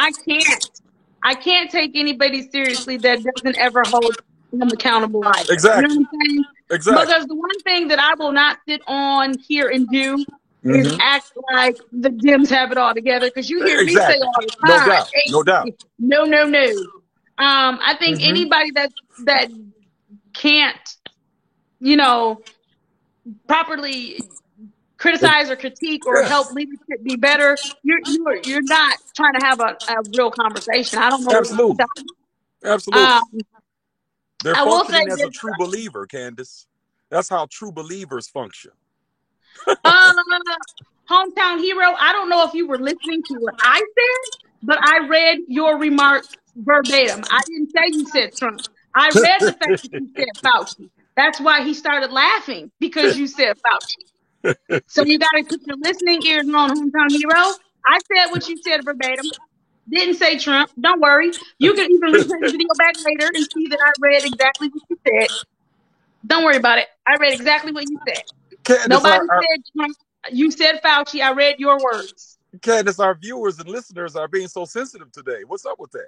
I can't take anybody seriously that doesn't ever hold them accountable either. Exactly. You know what I'm saying? Exactly. Because the one thing that I will not sit on here and do is act like the Dems have it all together. Because you hear me say all the time, no doubt, no doubt, no. I think anybody that can't, properly criticize or critique or help leadership be better, you're not trying to have a real conversation. I don't know. Absolutely. They're functioning as a true believer, Candace. That's how true believers function. Hometown hero, I don't know if you were listening to what I said, but I read your remarks verbatim. I didn't say you said Trump. I read the fact that you said Fauci. That's why he started laughing, because you said Fauci. So you got to put your listening ears on, Hometown hero. I said what you said verbatim. Didn't say Trump. Don't worry. You can even replay the video back later and see that I read exactly what you said. Don't worry about it. I read exactly what you said. Candace, nobody said Trump. You said Fauci. I read your words. Candace, our viewers and listeners are being so sensitive today. What's up with that?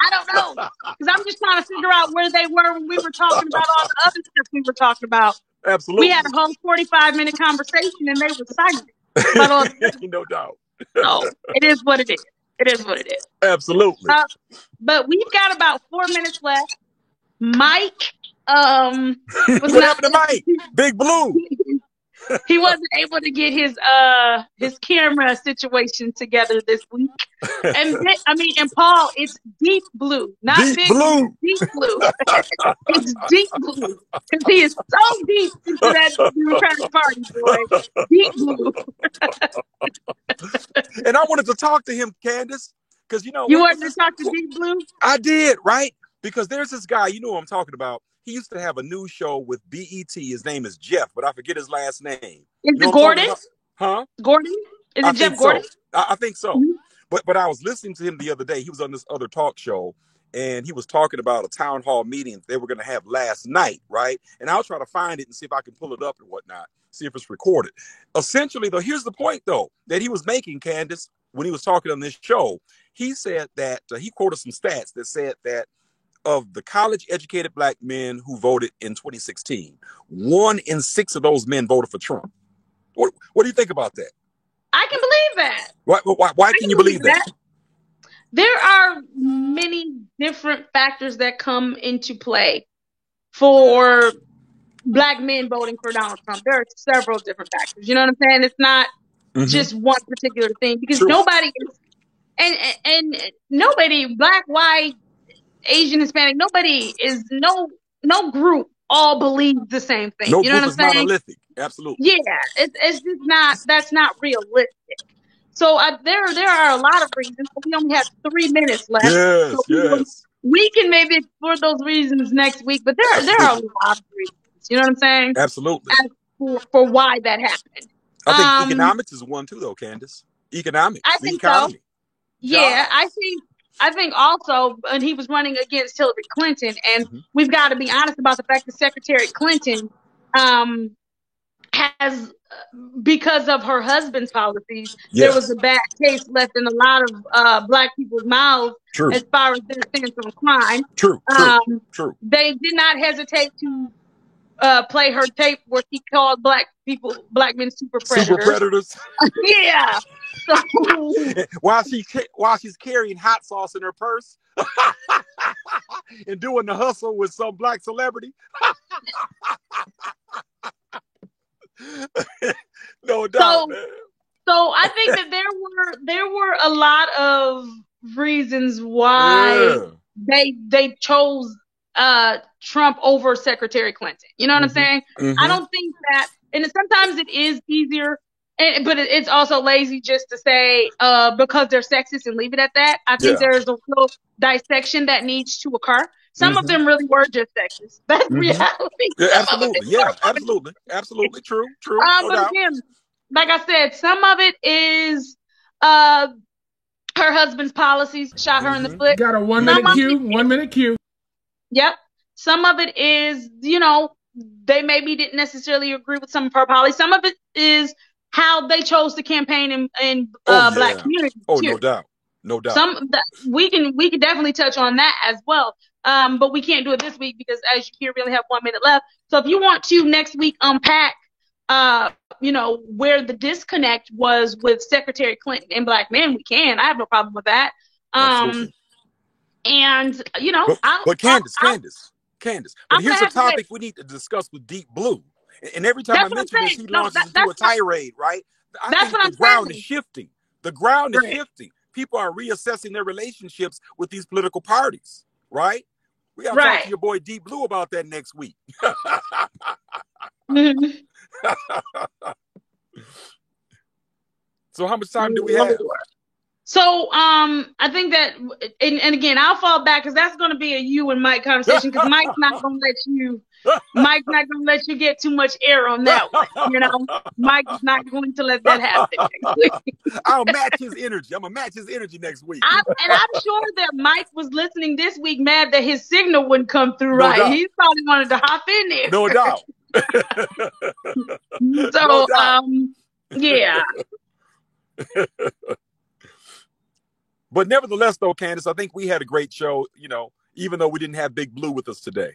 I don't know. Because I'm just trying to figure out where they were when we were talking about all the other stuff we were talking about. Absolutely. We had a whole 45-minute conversation and they were silent. About all no doubt. So it is what it is. It is what it is. Absolutely. But we've got about 4 minutes left. Mike what happened to Mike? Big Blue. He wasn't able to get his camera situation together this week. And Paul, it's deep blue, not deep big blue. Deep blue. It's deep blue because he is so deep into that Democratic Party, boy. Deep blue. And I wanted to talk to him, Candace, because you wanted to talk to Deep Blue. I did, right? Because there's this guy, you know what I'm talking about. He used to have a news show with BET. His name is Jeff, but I forget his last name. Is it Gordon? Huh? Gordon? Is it Jeff Gordon? I think so. Mm-hmm. But I was listening to him the other day. He was on this other talk show, and he was talking about a town hall meeting they were going to have last night, right? And I'll try to find it and see if I can pull it up and whatnot, see if it's recorded. Essentially, though, here's the point, though, that he was making, Candace, when he was talking on this show. He said that, he quoted some stats that said that of the college-educated black men who voted in 2016, 1 in 6 of those men voted for Trump. What do you think about that? I can believe that. Why can you believe that? There are many different factors that come into play for black men voting for Donald Trump. There are several different factors. You know what I'm saying? It's not just one particular thing, because nobody is, and nobody, black, white, Asian, Hispanic, nobody is, no group all believes the same thing. No you know group what I'm saying? Monolithic. Absolutely. Yeah, it's just not, that's not realistic. So there are a lot of reasons, but we only have 3 minutes left. Yes, so we can maybe explore those reasons next week, but there are a lot of reasons. You know what I'm saying? Absolutely. For why that happened. I think economics is one too, though, Candace. Economics. I think so. Yeah, I think also, and he was running against Hillary Clinton, and we've got to be honest about the fact that Secretary Clinton has, because of her husband's policies, there was a bad taste left in a lot of black people's mouths as far as their stance on crime. True. They did not hesitate to play her tape where she called black men super predators. Super predators. Yeah. So, while she's carrying hot sauce in her purse. and doing the hustle with some black celebrity. No doubt, man. So I think that there were a lot of reasons why they chose Trump over Secretary Clinton. You know what I'm saying? I don't think that, and sometimes it is easier, but it's also lazy just to say because they're sexist and leave it at that. I think there's a real dissection that needs to occur. Some of them really were just sexist. That's reality. Yeah, absolutely. Yeah, absolutely. True. No but doubt. again, like I said, some of it is her husband's policies shot her in the foot. Got a 1 minute cue. 1 minute cue. Yep. Some of it is, you know, they maybe didn't necessarily agree with some of her policies. Some of it is how they chose to campaign in black communities. Oh, no doubt. We can definitely touch on that as well. But we can't do it this week because, as you hear, we only have 1 minute left. So if you want to next week unpack, you know, where the disconnect was with Secretary Clinton and black men, we can. I have no problem with that. And you know, but Candace. But here's a topic we need to discuss with Deep Blue. And every time I mention this, he launches into a tirade, right? I think the ground is shifting. The ground is shifting. People are reassessing their relationships with these political parties, right? We got to talk to your boy Deep Blue about that next week. So how much time do we have? So I think that, and again, I'll fall back because that's going to be a you and Mike conversation because Mike's not going to let you get too much air on that one. You know, Mike's not going to let that happen. I'll match his energy. I'm gonna match his energy next week. And I'm sure that Mike was listening this week, mad that his signal wouldn't come through right. He probably wanted to hop in there. No doubt. So, no doubt. Yeah. But nevertheless, though, Candace, I think we had a great show, you know, even though we didn't have Big Blue with us today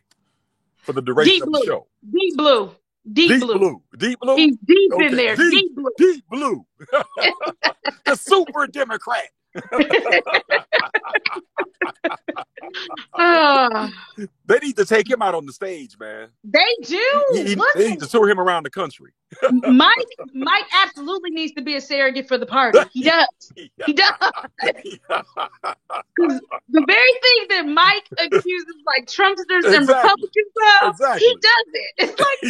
for the duration of the show. Deep Blue. Deep Blue. He's deep in there. Deep Blue. Deep Blue. The super Democrat. They need to take him out on the stage, man. They do. They need to tour him around the country. Mike absolutely needs to be a surrogate for the party. He does. He does. The very thing that Mike accuses like Trumpsters and Republicans of, he does it. It's like,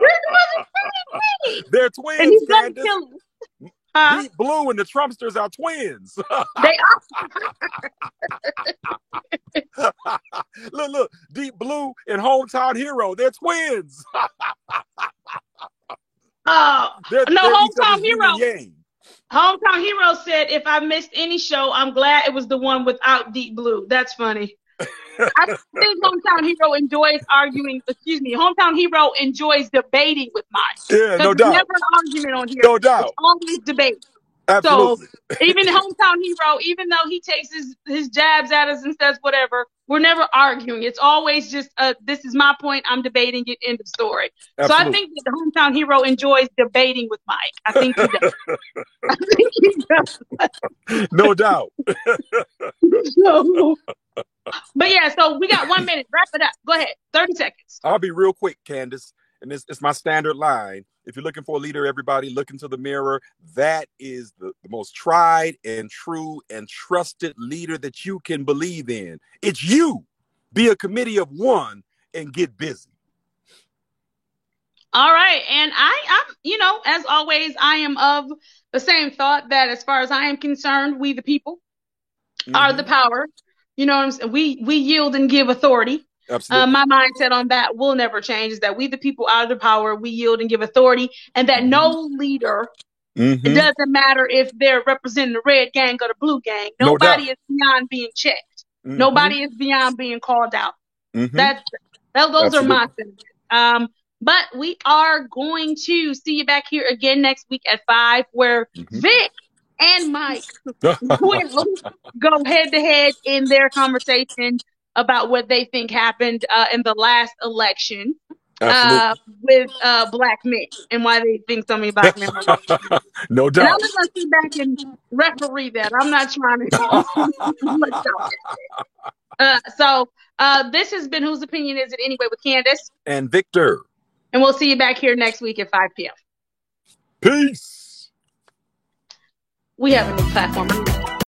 Mike, they're twins, and he's Candace. gonna kill him. Deep Blue and the Trumpsters are twins. They are. Look, Deep Blue and Hometown Hero, they're twins. Hometown Hero. Hometown Hero said, if I missed any show, I'm glad it was the one without Deep Blue. That's funny. I think Hometown Hero enjoys Hometown Hero enjoys debating with Mike. Yeah, no doubt. Never an argument on here. No doubt. It's always debate. Absolutely. So even Hometown Hero, even though he takes his jabs at us and says whatever, we're never arguing. It's always just this is my point. I'm debating it. End of story. Absolutely. So I think that the Hometown Hero enjoys debating with Mike. I think he does. I think he does. No doubt. But yeah, so we got 1 minute. Wrap it up. Go ahead. 30 seconds. I'll be real quick, Candace. And it's my standard line. If you're looking for a leader, everybody look into the mirror. That is the most tried and true and trusted leader that you can believe in. It's you. Be a committee of one and get busy. All right. And I'm, you know, as always, I am of the same thought that as far as I am concerned, we the people are the power. You know what I'm saying? We yield and give authority. Absolutely. My mindset on that will never change, is that we the people are the power, we yield and give authority, and that no leader, it doesn't matter if they're representing the red gang or the blue gang. Nobody is beyond being checked. Nobody is beyond being called out. Those are my sentiments. But we are going to see you back here again next week at 5, where Vic and Mike will go head to head in their conversation about what they think happened in the last election with black men and why they think so many black men were No doubt. And I'm just going to sit back and referee that. I'm not trying to. So this has been Whose Opinion Is It Anyway with Candace and Victor. And we'll see you back here next week at 5 p.m. Peace. We have a new platform.